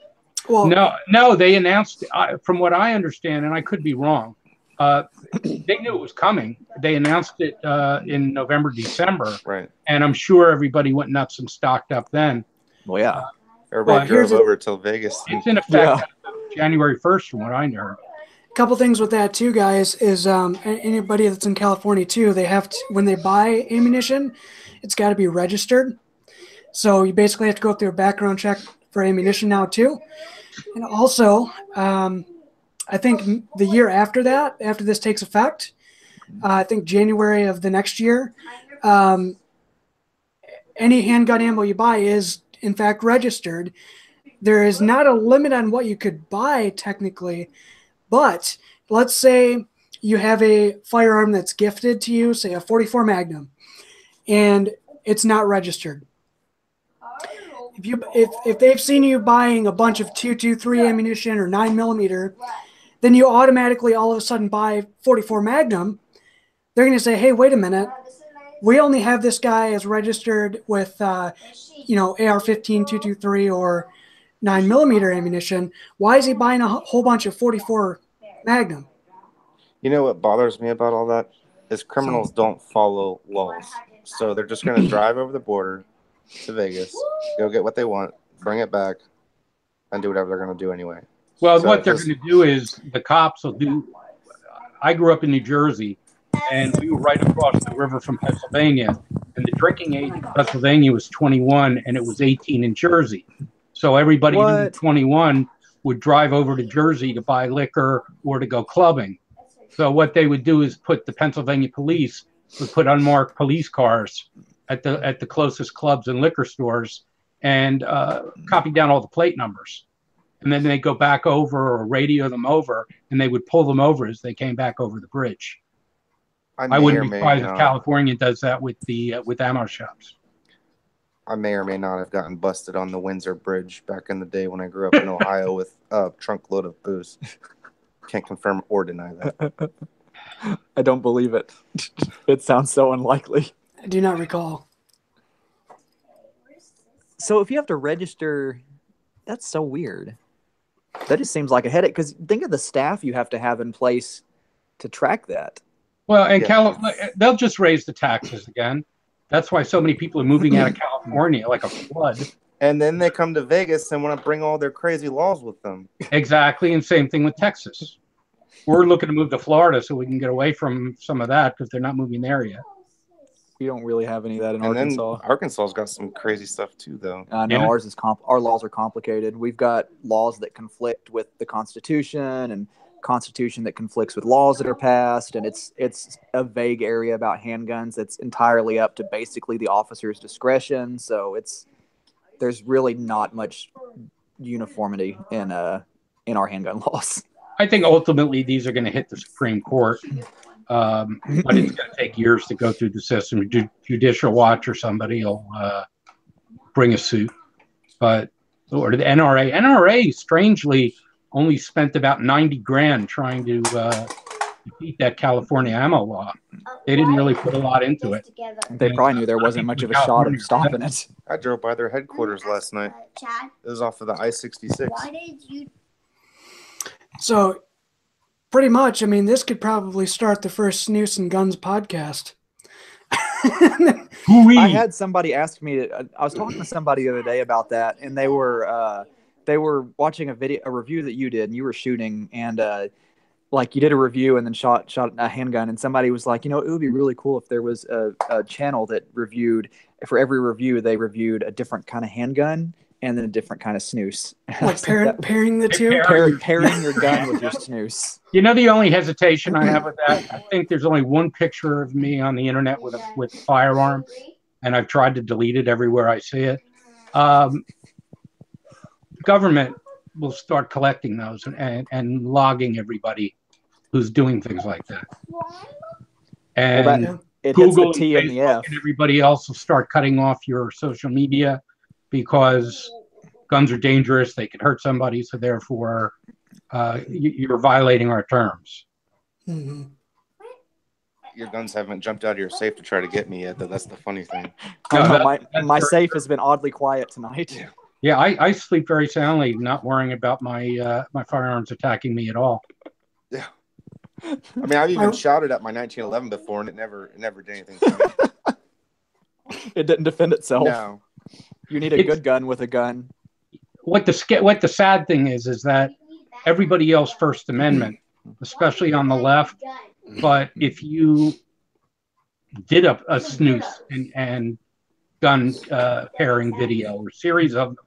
Well, no. They announced, from what I understand, and I could be wrong. They knew it was coming. They announced it in November, December, right? And I'm sure everybody went nuts and stocked up then. Well, yeah. Everybody drove over till Vegas. It's in effect January 1st, from what I heard. A couple things with that too, guys, is anybody that's in California too, they have to, when they buy ammunition, it's got to be registered. So you basically have to go through a background check for ammunition now too. And also, I think the year after that, after this takes effect, I think January of the next year, any handgun ammo you buy is in fact registered. There is not a limit on what you could buy technically, but let's say you have a firearm that's gifted to you, say a 44 Magnum, and it's not registered. If they've seen you buying a bunch of 223 ammunition or 9mm, then you automatically all of a sudden buy 44 Magnum. They're going to say, hey, wait a minute. We only have this guy as registered with, AR-15, 223, or 9mm ammunition. Why is he buying a whole bunch of 44 Magnum? You know what bothers me about all that is criminals don't follow laws. So they're just going to drive over the border to Vegas, go get what they want, bring it back, and do whatever they're going to do anyway. Well, what they're going to do is the cops will do. I grew up in New Jersey, and we were right across the river from Pennsylvania, and the drinking age in Pennsylvania was 21, and it was 18 in Jersey. So everybody who was 21 would drive over to Jersey to buy liquor or to go clubbing. So what they would do is the Pennsylvania police would put unmarked police cars at the closest clubs and liquor stores and copy down all the plate numbers. And then they go back over or radio them over, and they would pull them over as they came back over the bridge. I wouldn't be surprised if California does that with ammo shops. I may or may not have gotten busted on the Windsor Bridge back in the day when I grew up in Ohio with a trunk load of booze. Can't confirm or deny that. I don't believe it. It sounds so unlikely. I do not recall. So if you have to register, that's so weird. That just seems like a headache, because think of the staff you have to have in place to track that. Well, and they'll just raise the taxes again. That's why so many people are moving out of California like a flood. And then they come to Vegas and want to bring all their crazy laws with them. Exactly, and same thing with Texas. We're looking to move to Florida so we can get away from some of that because they're not moving there yet. We don't really have any of that in And Arkansas. then Arkansas's got some crazy stuff too, though. I know ours is our laws are complicated. We've got laws that conflict with the Constitution, and Constitution that conflicts with laws that are passed, and it's a vague area about handguns that's entirely up to basically the officer's discretion. So there's really not much uniformity in our handgun laws. I think ultimately these are going to hit the Supreme Court, but it's going to take years to go through the system. Judicial Watch or somebody will bring a suit, or the NRA. NRA strangely only spent about 90 grand trying to defeat that California ammo law. They didn't really put a lot into it. They probably knew there wasn't much of a shot of stopping it. I drove by their headquarters last night. It was off of the I-66. Why did you? So, pretty much, I mean, this could probably start the first Snus and Guns podcast. I had somebody ask me. I was talking to somebody the other day about that, and they were watching a review that you did, and you were shooting, and like you did a review and then shot a handgun, and somebody was like, it would be really cool if there was a channel that reviewed, for every review they reviewed a different kind of handgun and then a different kind of snus. Like pairing the two? Pairing your gun with your snus. The only hesitation I have with that, I think there's only one picture of me on the internet with a firearm, and I've tried to delete it everywhere I see it. Government will start collecting those and logging everybody who's doing things like that. And it Google hits the T and the F. And everybody else will start cutting off your social media because guns are dangerous. They can hurt somebody. So therefore, you're violating our terms. Mm-hmm. Your guns haven't jumped out of your safe to try to get me yet, though. That's the funny thing. My safe has been oddly quiet tonight. Yeah, I sleep very soundly, not worrying about my my firearms attacking me at all. Yeah. I mean, I've even shouted at my 1911 before, and it never did anything to me. It didn't defend itself. No. You need a good gun with a gun. What the sad thing is that everybody yells First Amendment, especially on the left. But if you did a snus and gun pairing video or series of them,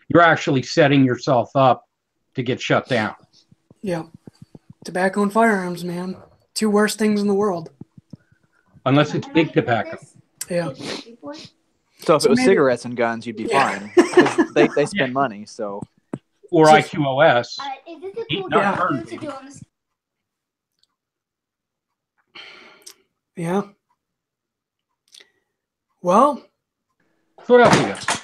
you're actually setting yourself up to get shut down. Yeah. Tobacco and firearms, man. Two worst things in the world. Unless it's big tobacco. Yeah. So if it was cigarettes and guns, you'd be fine. They spend money, so. Or IQOS. Is this a cool job to do on this? Yeah. Well. So what else you got?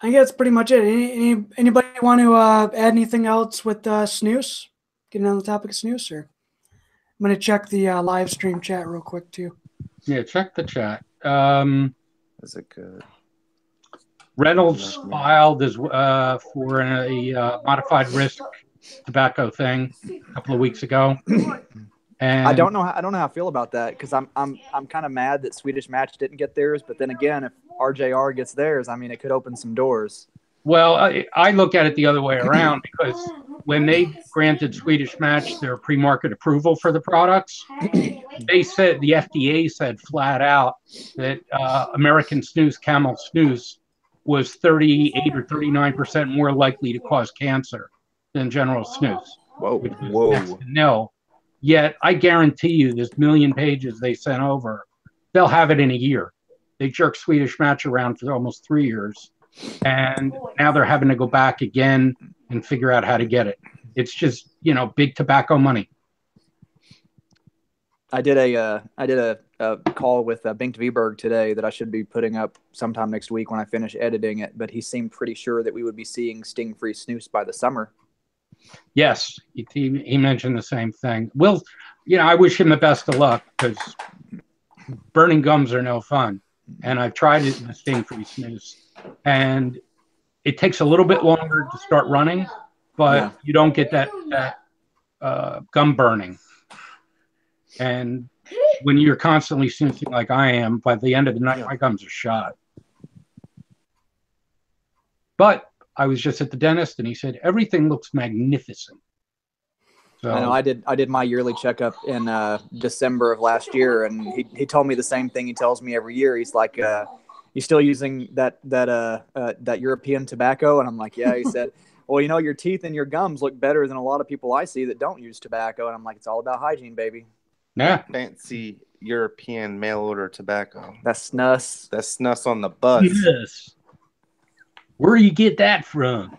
I think that's pretty much it. Anybody want to add anything else with snus? Getting on the topic of snus, or I'm going to check the live stream chat real quick too. Yeah, check the chat. Is it good? Reynolds filed for a modified risk tobacco thing a couple of weeks ago. And I don't know how I feel about that, because I'm kind of mad that Swedish Match didn't get theirs, but then again, if RJR gets theirs, I mean, it could open some doors. Well, I look at it the other way around, because when they granted Swedish Match their pre-market approval for the products, they said, the FDA said flat out that American snus, Camel snus, was 38 or 39% more likely to cause cancer than general snus. Whoa. No. Yet, I guarantee you, this 1 million pages they sent over, they'll have it in a year. They jerked Swedish Match around for almost 3 years, and now they're having to go back again and figure out how to get it. It's just, big tobacco money. I did a call with Bengt Viberg today that I should be putting up sometime next week when I finish editing it, but he seemed pretty sure that we would be seeing sting-free snus by the summer. Yes, he mentioned the same thing. Well, I wish him the best of luck, because burning gums are no fun. And I've tried it in the sting-free snus, and it takes a little bit longer to start running, but you don't get that gum burning. And when you're constantly snoozing like I am, by the end of the night, my gums are shot. But I was just at the dentist, and he said everything looks magnificent. So I know I did my yearly checkup in December of last year, and he told me the same thing he tells me every year. He's like, "You still using that European tobacco?" And I'm like, "Yeah." He said, "Well, your teeth and your gums look better than a lot of people I see that don't use tobacco." And I'm like, "It's all about hygiene, baby." yeah, Fancy European mail order tobacco. That's snus. That's snus on the bus. yes. Where do you get that from?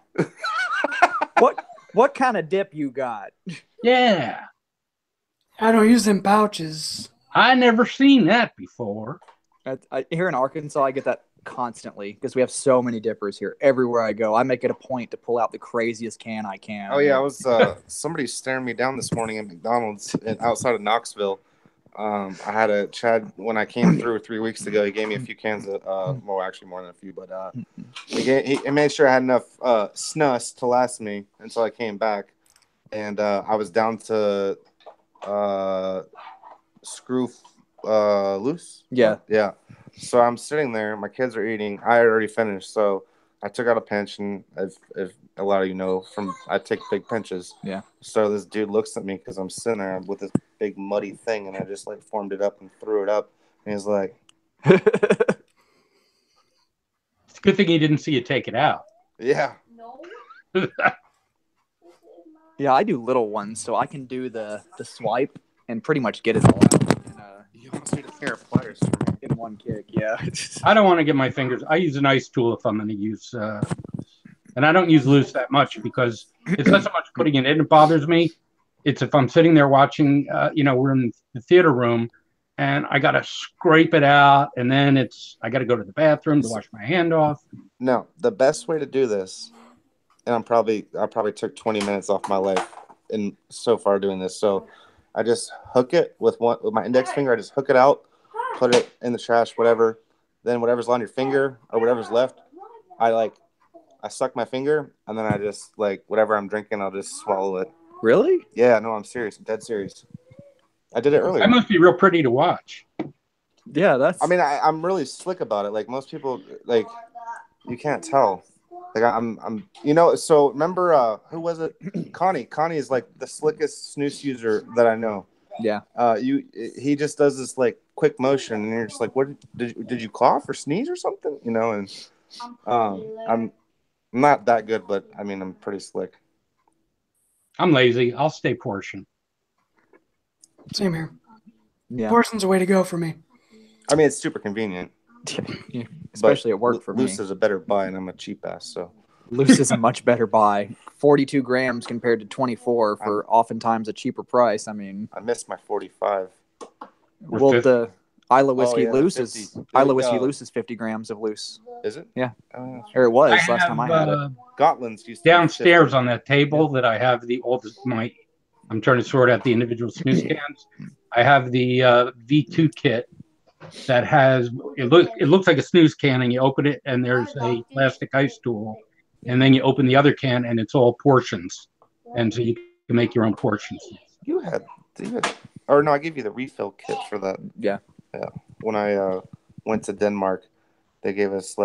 What kind of dip you got? Yeah, I don't use them pouches. I never seen that before. Here in Arkansas, I get that constantly because we have so many dippers here. Everywhere I go, I make it a point to pull out the craziest can I can. Oh yeah, I was somebody staring me down this morning at McDonald's outside of Knoxville. I had a Chad when I came through 3 weeks ago. He gave me a few cans of well, actually more than a few, but he made sure I had enough snus to last me until I came back, and I was down to screw loose. Yeah. So I'm sitting there. My kids are eating. I had already finished, so I took out a pinch, and if a lot of you know, I take big pinches. Yeah. So this dude looks at me because I'm sitting there with this big muddy thing, and I just like formed it up and threw it up. And he's like, It's a good thing he didn't see you take it out. "Yeah." Yeah, I do little ones, so I can do the swipe and pretty much get it all out You almost need a pair of pliers for me. in one kick. Yeah. I don't want to get my fingers. I use a nice tool if I'm going to use, and I don't use loose that much because it's not so much putting it in that bothers me. It's if I'm sitting there watching, we're in the theater room, and I got to scrape it out, and then I got to go to the bathroom to wash my hand off. No, the best way to do this, and I probably took 20 minutes off my life in so far doing this. So I just hook it with my index finger. I just hook it out, put it in the trash, whatever. Then whatever's on your finger or whatever's left, I suck my finger, and then I just whatever I'm drinking, I'll just swallow it. Really? Yeah, no, I'm serious. I'm dead serious. I did it earlier. That must be real pretty to watch. Yeah, that's. I mean, I'm really slick about it. Like most people, you can't tell. I'm so remember who was it? Connie is the slickest snooze user that I know. Yeah. He just does this quick motion, and you're just like, what did you cough or sneeze or something? And I'm not that good, but I mean I'm pretty slick. I'm lazy. I'll stay portion. Same here. Yeah. Portion's a way to go for me. I mean, it's super convenient. Especially at work for me. Loose is a better buy, and I'm a cheap ass, so. Loose is a much better buy. 42 grams compared to 24 for oftentimes a cheaper price. I mean, I missed my 45. Well, the Isla Whiskey 50. Loose is Isla Whiskey Loose is 50 grams of loose. Is it? Yeah. Or it was last time I had it. Gotland's used to Downstairs on that table that I have the oldest. I'm trying to sort out the individual snooze cans. I have the V2 kit that has it looks like a snooze can, and you open it, and there's a plastic ice tool, and then you open the other can, and it's all portions, and so you can make your own portions. You had or no, I gave you the refill kit for that. Yeah. When I went to Denmark, they gave us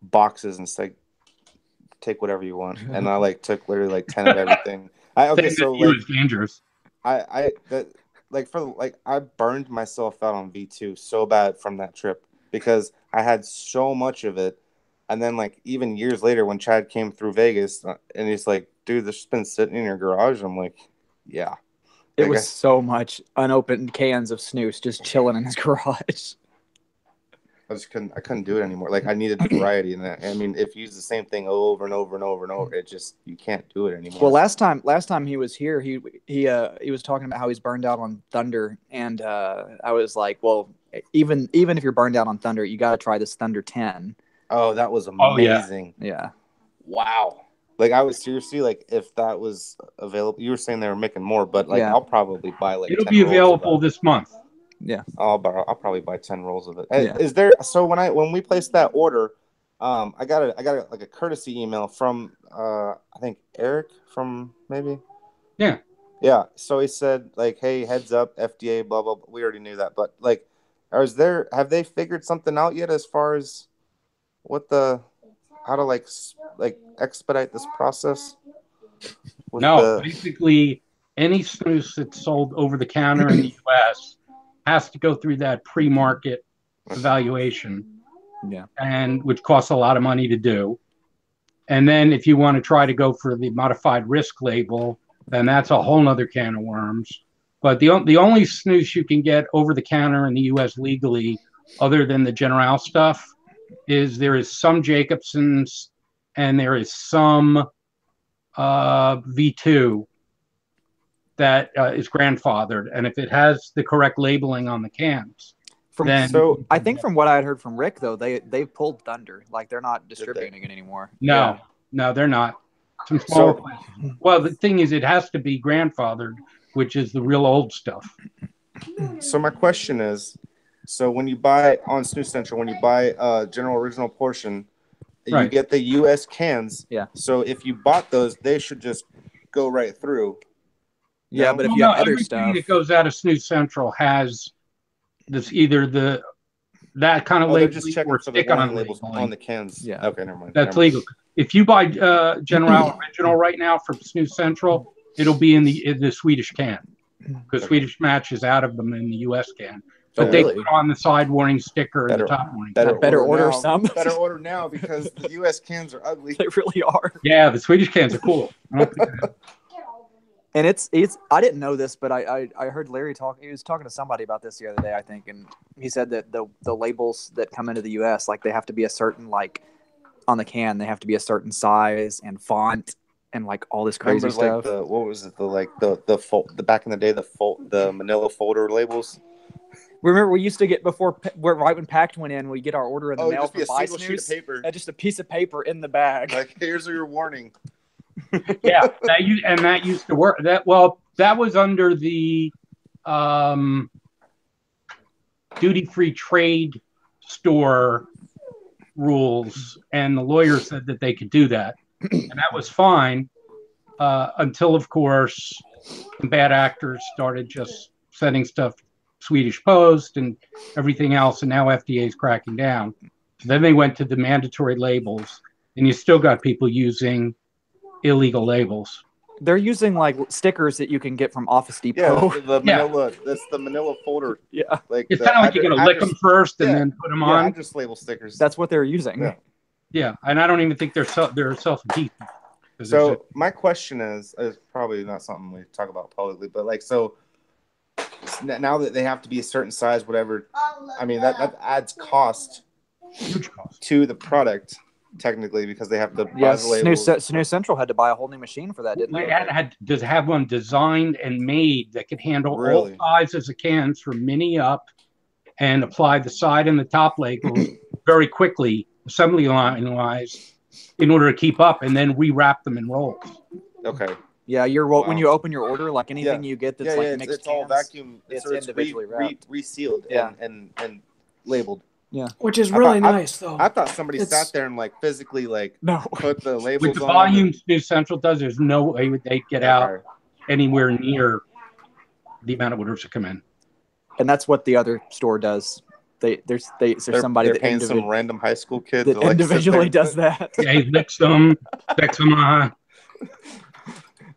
boxes and said, take whatever you want, and I took literally 10 of everything. It's dangerous. I burned myself out on V2 so bad from that trip because I had so much of it, and then even years later when Chad came through Vegas and he's like, dude, this has been sitting in your garage. I'm like, yeah. It was so much unopened cans of snooze just chilling in his garage. I couldn't do it anymore. I needed variety, and I mean, if you use the same thing over and over and over and over, you can't do it anymore. Well, last time he was here, he was talking about how he's burned out on Thunder, and I was like, well, even if you're burned out on Thunder, you got to try this Thunder 10. Oh, that was amazing. Yeah. Wow. I was seriously if that was available. You were saying they were making more, but I'll probably buy It'll be available this month. Yeah. I'll probably buy 10 rolls of it. Yeah. Is there? So when we placed that order, I got a courtesy email from I think Eric from maybe. Yeah. Yeah. So he said, like, hey, heads up, FDA, blah, blah, blah. We already knew that. But, like, have they figured something out yet as far as how to, like expedite this process? No, basically, any snus that's sold over the counter in the U.S. has to go through that pre-market evaluation. Yeah. And which costs a lot of money to do. And then if you want to try to go for the modified risk label, then that's a whole nother can of worms. But the only snus you can get over the counter in the U.S. legally, other than the General stuff, there is some Jacobson's and there is some V2 that is grandfathered. And if it has the correct labeling on the cans, so I think from what I had heard from Rick, though, they've pulled Thunder. Like, they're not distributing it anymore. No, they're not. Some smaller places. Well, the thing is, it has to be grandfathered, which is the real old stuff. So my question is, so when you buy on SnusCentral, when you buy General Original Portion, you get the U.S. cans. Yeah. So if you bought those, they should just go right through. Yeah, but if you have other stuff that goes out of SnusCentral has this either that kind of label or stick-on labels on the cans. Yeah. Okay, never mind. That's legal. If you buy General Original right now from SnusCentral, it'll be in the Swedish can because Swedish Match is out of them in the U.S. can. But they put on the side warning sticker and the top warning. Better order some. Better order now because the U.S. cans are ugly. They really are. Yeah, the Swedish cans are cool. And it's I didn't know this, but I heard Larry talk. He was talking to somebody about this the other day, I think, and he said that the labels that come into the U.S. like they have to be a certain on the can, they have to be a certain size and font and like all this crazy stuff. Like what was it? The back in the day, the Manila folder labels. Remember, we used to get right when Pact went in, we get our order in the mail for buy single sheet of paper. Just a piece of paper in the bag. Like, here's your warning. Yeah, that used to work. That was under the duty-free trade store rules, and the lawyer said that they could do that, and that was fine until, of course, bad actors started just sending stuff Swedish Post and everything else, and now FDA is cracking down. So then they went to the mandatory labels, and you still got people using illegal labels. They're using like stickers that you can get from Office Depot. Yeah, Manila. That's the Manila folder. Yeah, like it's kind of like you're gonna lick them first and then put them on. Address label stickers. That's what they're using. Yeah, and I don't even think they're self-adhesive. So my question is probably not something we talk about publicly, but like, so now that they have to be a certain size, whatever. I mean, that adds cost, huge cost to the product. Technically, because they have to buy the labels. SnusCentral had to buy a whole new machine for that, didn't they? They had to have one designed and made that could handle all sizes of cans from mini up and apply the side and the top labels very quickly, assembly line wise, in order to keep up, and then rewrap them in rolls. Okay. Yeah, when you open your order, like anything you get that's like mixed it's all vacuum. It's individually wrapped, resealed, and labeled. Yeah, which is really nice, though. I thought somebody sat there and like physically put the labels with the volume SnusCentral does. There's no way they'd get out anywhere near the amount of orders that come in. And that's what the other store does. There's somebody that paying some random high school kid that individually does that. Yeah, he licks them, sticks them on.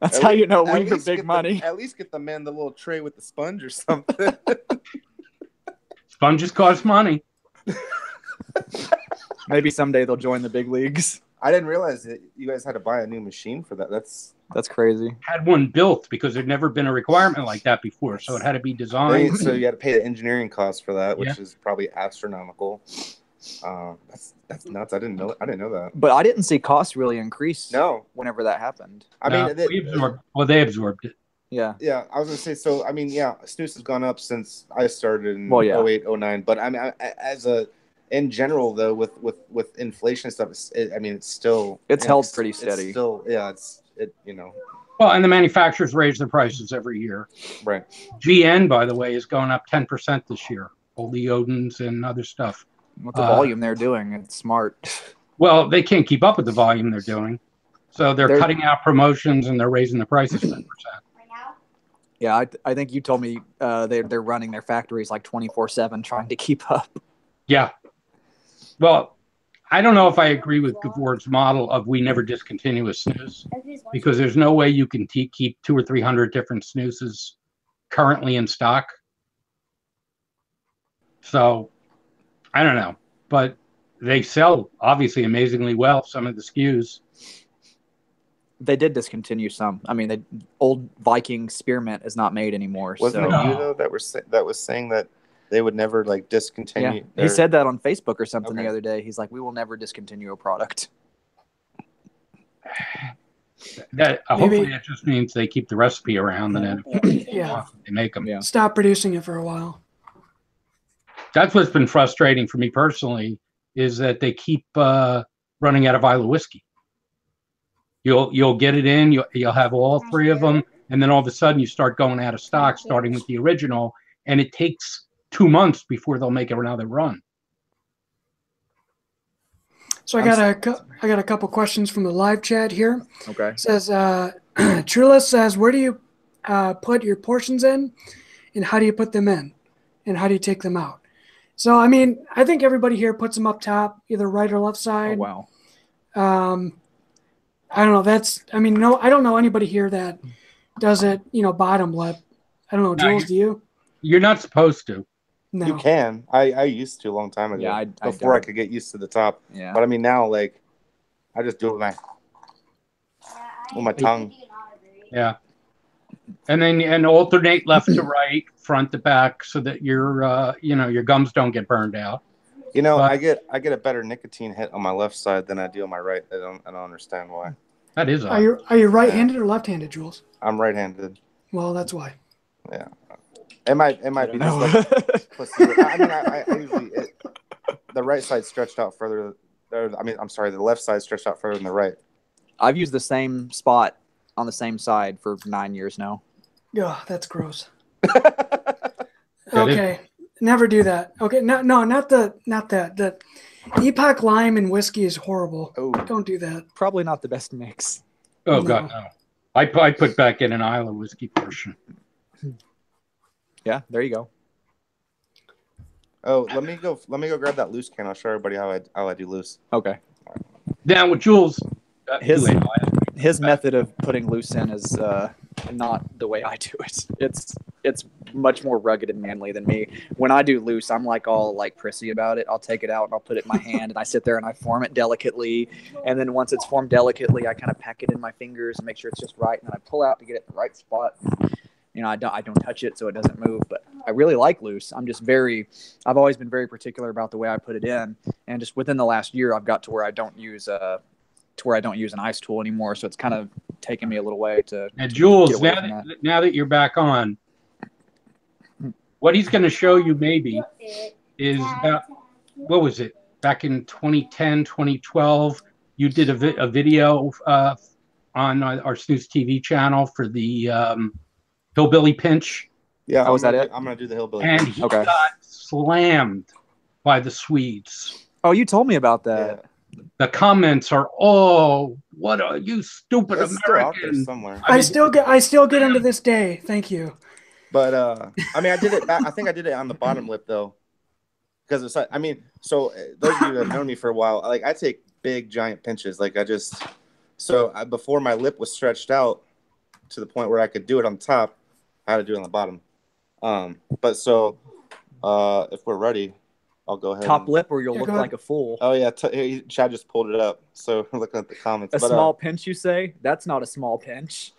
That's how you know when you're big money. At least get the man the little tray with the sponge or something. Sponges cost money. Maybe someday they'll join the big leagues. I didn't realize that you guys had to buy a new machine for that. That's crazy. Had one built because there'd never been a requirement like that before, so it had to be designed. So you had to pay the engineering cost for that, which is probably astronomical. That's nuts. I didn't know that. But I didn't see costs really increase. No, whenever that happened. They absorbed it. Yeah. Yeah, I was gonna say. So I mean, snus has gone up since I started in 08, 09. But I mean, in general though, with inflation and stuff, it's still held pretty steady. It's still, Well, and the manufacturers raise their prices every year. Right. GN, by the way, is going up 10% this year. All the Odins and other stuff. With the volume they're doing, it's smart. Well, they can't keep up with the volume they're doing, so they're cutting out promotions and they're raising the prices 10%. Yeah, I think you told me they're running their factories like 24/7 trying to keep up. Yeah. Well, I don't know if I agree with Gavor's model of we never discontinue a snus, because there's no way you can keep 200 or 300 different snoozes currently in stock. So I don't know, but they sell obviously amazingly well, some of the SKUs. They did discontinue some. I mean, the old Viking spearmint is not made anymore. Wasn't so it you though that was saying that they would never like discontinue? He said that on Facebook or something Okay. the other day. He's like, we will never discontinue a product. Hopefully that just means they keep the recipe around and then Yeah. they make them. Yeah. Stop producing it for a while. That's what's been frustrating for me personally, is that they keep running out of Isla whiskey. You'll get it in, you'll have all three of them, and then all of a sudden you start going out of stock, starting with the original, and it takes 2 months before they'll make another run. So I got a couple questions from the live chat here. Okay. It says Trula says, where do you put your portions in, and how do you put them in, and how do you take them out? So I mean, I think everybody here puts them up top, either right or left Oh, side. wow. I don't know. I don't know anybody here that does it, bottom lip. I don't know. No, Jules, do you? You're not supposed to. No. You can. I used to a long time ago. Yeah, I before I don't. could get used to the top. Yeah. But I mean now, like, I just do it with my tongue. Yeah. And then alternate left to right, front to back, so that your gums don't get burned out. I get a better nicotine hit on my left side than I do on my right. I don't understand why. That is Are odd. you right-handed or left-handed, Jules? I'm right-handed. Well, that's why. Yeah. It might be just know. like placebo. I mean, I usually the right side stretched out further. The left side stretched out further than the right. I've used the same spot on the same side for 9 years now. Oh, that's gross. Okay. Never do that. Okay. No, not that. The Epok Lime and whiskey is horrible. Oh. Don't do that. Probably not the best mix. Oh, No. God, no. I put back in an Isla whiskey portion. Yeah, there you go. Oh, let me go grab that loose can. I'll show everybody how I do loose. Okay. Now with Jules, His method of putting loose in is not the way I do it. It's much more rugged and manly than me. When I do loose, I'm like all like prissy about it. I'll take it out and I'll put it in my hand and I sit there and I form it delicately. And then once it's formed delicately, I kind of pack it in my fingers and make sure it's just right. And then I pull out to get it in the right spot. I don't touch it so it doesn't move. But I really like loose. I've always been very particular about the way I put it in. And just within the last year, I've got to where I don't use an ice tool anymore. So it's kind of taken me a little way to. And Jules, get away from now that you're back on, what he's going to show you maybe is about, what was it? Back in 2010, 2012, you did a video on our SnusTV channel for the Hillbilly Pinch. Yeah. Oh, is that it? I'm gonna do the hillbilly. And he got slammed by the Swedes. Oh, you told me about that. Yeah. The comments are, "Oh, what are you stupid It's still out there American?" somewhere. I still get them to this day. Thank you. But I mean, I did it. I think I did it on the bottom lip though, because it's. I mean, so those of you that have known me for a while, like I take big giant pinches. Like before my lip was stretched out to the point where I could do it on top, I had to do it on the bottom. But so if we're ready, I'll go ahead. Top lip, or you'll look go ahead. like a fool. Oh yeah, Chad just pulled it up. So we're looking at the comments. A small pinch, you say? That's not a small pinch.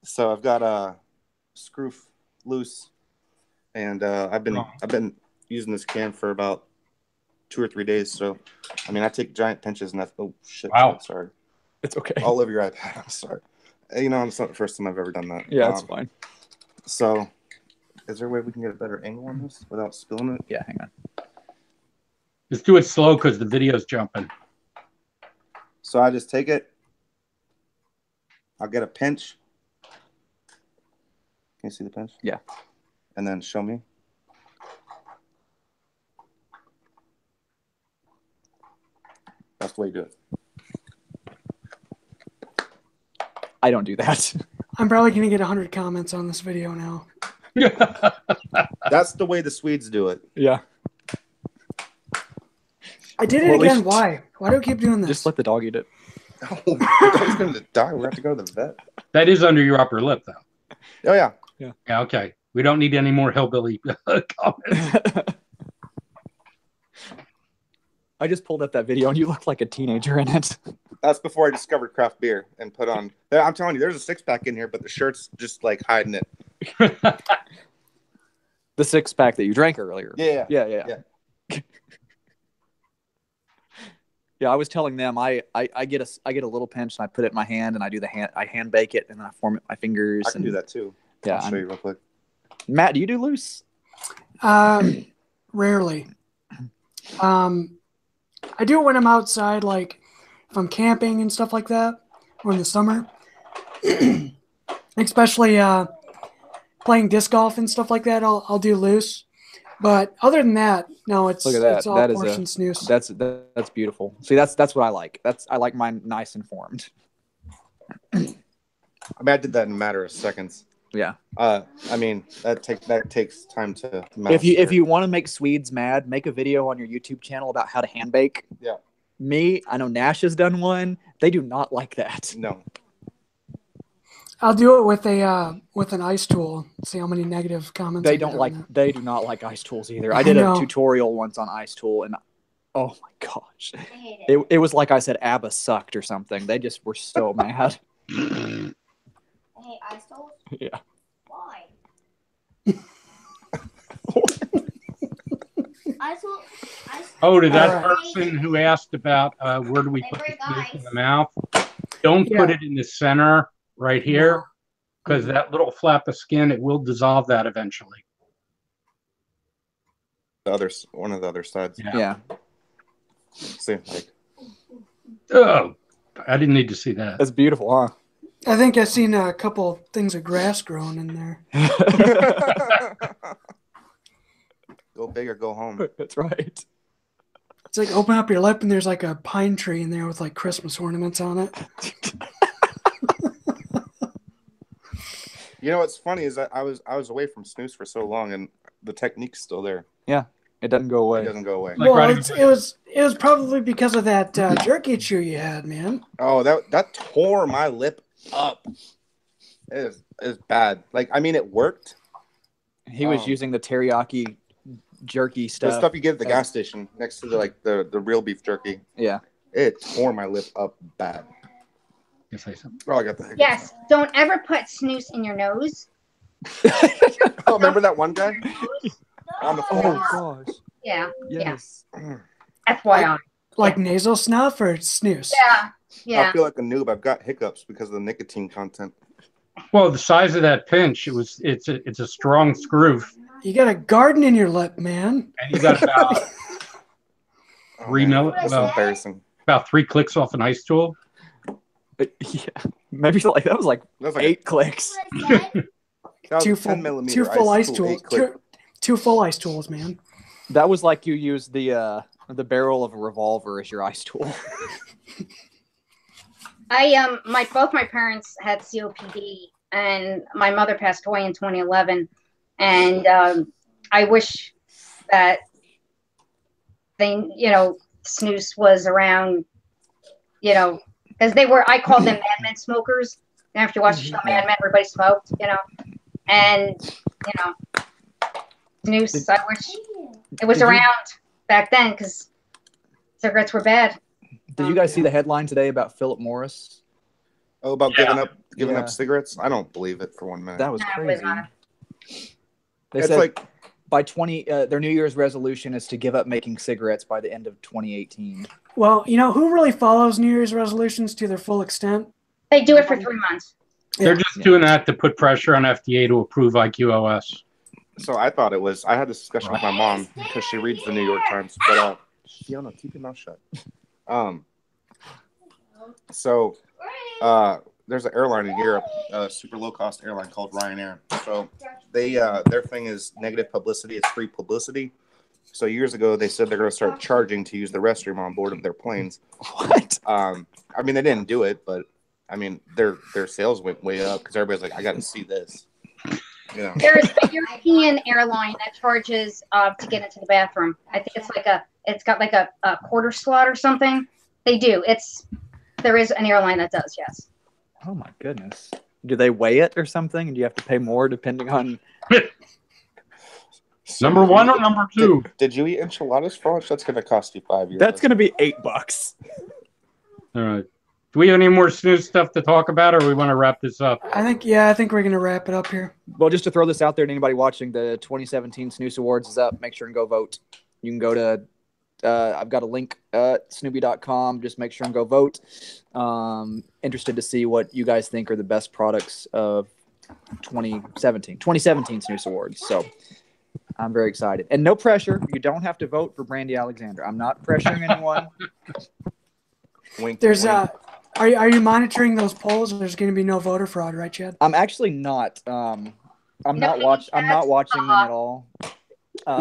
So I've got a screw loose, and I've been using this can for about 2 or 3 days. So I mean, I take giant pinches, and that's Wow. Sorry, It's okay. all over your iPad. I'm sorry. It's not the first time I've ever done that. Yeah, that's fine. So, is there a way we can get a better angle on this without spilling it? Yeah, hang on. Just do it slow because the video's jumping. So I just take it. I'll get a pinch. Can you see the pinch? Yeah. And then show me. That's the way you do it. I don't do that. I'm probably going to get 100 comments on this video now. That's the way the Swedes do it. Yeah. I did it again. Why? Why do I keep doing this? Just let the dog eat it. Oh, the dog's going to die. We have to go to the vet. That is under your upper lip, though. Oh, yeah. Yeah, okay. We don't need any more hillbilly comments. I just pulled up that video and you look like a teenager in it. That's before I discovered craft beer and put on. I'm telling you, there's a six-pack in here, but the shirt's just like hiding it. The 6-pack that you drank earlier. Yeah. Yeah, I was telling them I get a little pinch and I put it in my hand and I hand bake it and then I form it with my fingers. I can do that too. Yeah, I'll show you real quick. Matt, do you do loose? Rarely. I do it when I'm outside, like if I'm camping and stuff like that, or in the summer. Especially playing disc golf and stuff like that, I'll do loose. But other than that, no, it's Look at that. It's all That is portion snus. That's beautiful. See, that's what I like. I like mine nice and formed. I mean, I did that in a matter of seconds. Yeah. I mean, that takes time to master. If you want to make Swedes mad, make a video on your YouTube channel about how to hand bake. Yeah. I know Nash has done one. They do not like that. No. I'll do it with an ice tool. See how many negative comments. They do not like ice tools either. I did a tutorial once on ice tool and oh my gosh. It was like I said ABBA sucked or something. They just were so mad. Hey, ice tools? Yeah. Why? To that person who asked about where do we put the snus in the mouth, don't put it in the center right here, because that little flap of skin, it will dissolve that eventually. One of the other sides. Yeah. See, like. Oh, I didn't need to see that. That's beautiful, huh? I think I've seen a couple things of grass growing in there. Go big or go home. That's right. It's like open up your lip and there's like a pine tree in there with like Christmas ornaments on it. You know what's funny is that I was away from snus for so long and the technique's still there. Yeah, it doesn't go away. It doesn't go away. Well, it was probably because of that jerky chew you had, man. Oh, that tore my lip up. It is bad. Like, I mean, it worked. He was using the teriyaki jerky stuff. The stuff you get at the gas station next to the real beef jerky. Yeah. It tore my lip up bad. You say something? Oh, I got the hiccups. Yes. Don't ever put snus in your nose. Oh, remember that one guy? On the phone? Oh, gosh. Yeah. Yes. Yeah. FYI. Like nasal snuff or snus? Yeah. I feel like a noob. I've got hiccups because of the nicotine content. Well, the size of that pinch, it's a strong screw. You got a garden in your lip, man. And you got about 3 mil. That's Well, embarrassing. about 3 clicks off an ice tool. Yeah, maybe that was like 8 clicks. That was Two 10 millimeter full ice tool, tools. Two full ice tools, man. That was like you used the barrel of a revolver as your ice tool. Both my parents had COPD, and my mother passed away in 2011. And I wish that snus was around, because I called them Mad Men smokers. And after you watch the show Mad Men, everybody smoked, and snus. I wish it was around back then because cigarettes were bad. Did you guys see the headline today about Philip Morris? Oh, about giving up cigarettes? I don't believe it for 1 minute. That was crazy. They It's said like by their New Year's resolution is to give up making cigarettes by the end of 2018. Well, who really follows New Year's resolutions to their full extent? They do it for 3 months. They're just doing that to put pressure on FDA to approve IQOS. So I thought it was. I had this discussion with my mom because she reads the New York Times. But Fiona, keep your mouth shut. So there's an airline in Europe, a super low cost airline called Ryanair. So they their thing is negative publicity. It's free publicity. So years ago they said they're going to start charging to use the restroom on board of their planes. What? I mean, they didn't do it, but I mean, their sales went way up because everybody's like, I got to see this. You know, There's a European airline that charges to get into the bathroom. I think it's got like a quarter slot or something. They do. There is an airline that does, yes. Oh my goodness. Do they weigh it or something? And do you have to pay more depending on Number one or number two? Did you eat enchiladas for lunch? That's gonna cost you €5. That's gonna be $8. All right. Do we have any more snooze stuff to talk about, or we want to wrap this up? I think we're gonna wrap it up here. Well, just to throw this out there to anybody watching, the 2017 Snus Awards is up. Make sure and go vote. You can go to I've got a link at snoopy.com. Just make sure and go vote. Interested to see what you guys think are the best products of 2017 Snus Awards. So I'm very excited. And no pressure. You don't have to vote for Brandy Alexander. I'm not pressuring anyone. Wink, There's wink. Are you monitoring those polls? There's going to be no voter fraud, right, Chad? I'm actually not. I'm not watching them at all.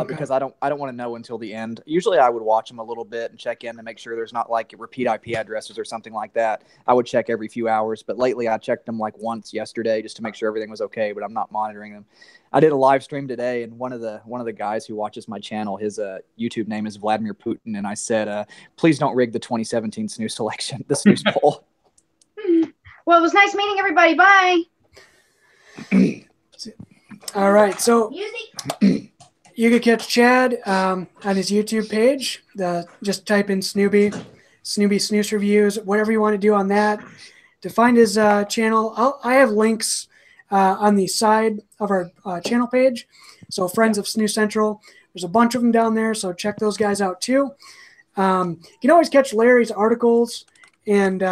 Because I don't want to know until the end. Usually I would watch them a little bit and check in to make sure there's not like repeat IP addresses or something like that. I would check every few hours, but lately I checked them like once yesterday just to make sure everything was okay, but I'm not monitoring them. I did a live stream today, and one of the guys who watches my channel, his YouTube name is Vladimir Putin, and I said, please don't rig the 2017 snooze selection, the snooze poll. Well, it was nice meeting everybody. Bye. All right, so Music. you can catch Chad on his YouTube page. Just type in Snooby Snus Reviews, whatever you want to do on that. To find his channel, I have links on the side of our channel page. So Friends of SnusCentral, there's a bunch of them down there, so check those guys out too. You can always catch Larry's articles and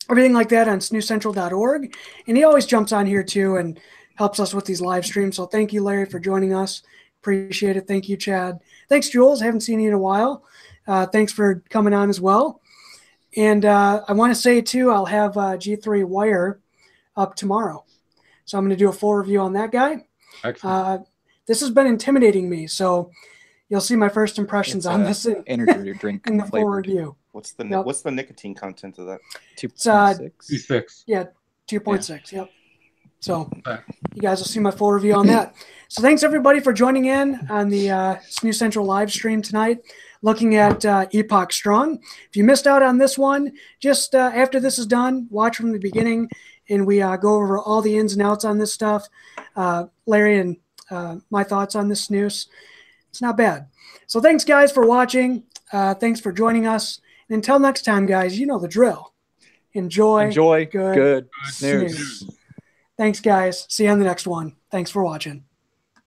everything like that on snuscentral.org. And he always jumps on here too and helps us with these live streams. So thank you, Larry, for joining us. Appreciate it. Thank you, Chad. Thanks, Jules. Haven't seen you in a while. Thanks for coming on as well. And I want to say, too, I'll have G3 Wire up tomorrow. So I'm going to do a full review on that guy. Excellent. This has been intimidating me. So you'll see my first impressions on this Energy drink in the full flavored. review. What's the nicotine content of that? 2.6. 2.6. Yeah, 2.6. Yep. So you guys will see my full review on that. So thanks, everybody, for joining in on the SnusCentral live stream tonight, looking at Epok Strong. If you missed out on this one, just after this is done, watch from the beginning, and we go over all the ins and outs on this stuff. Larry and my thoughts on this snus. It's not bad. So thanks, guys, for watching. Thanks for joining us. And until next time, guys, you know the drill. Enjoy Good snus. snus. Thanks, guys. See you on the next one. Thanks for watching.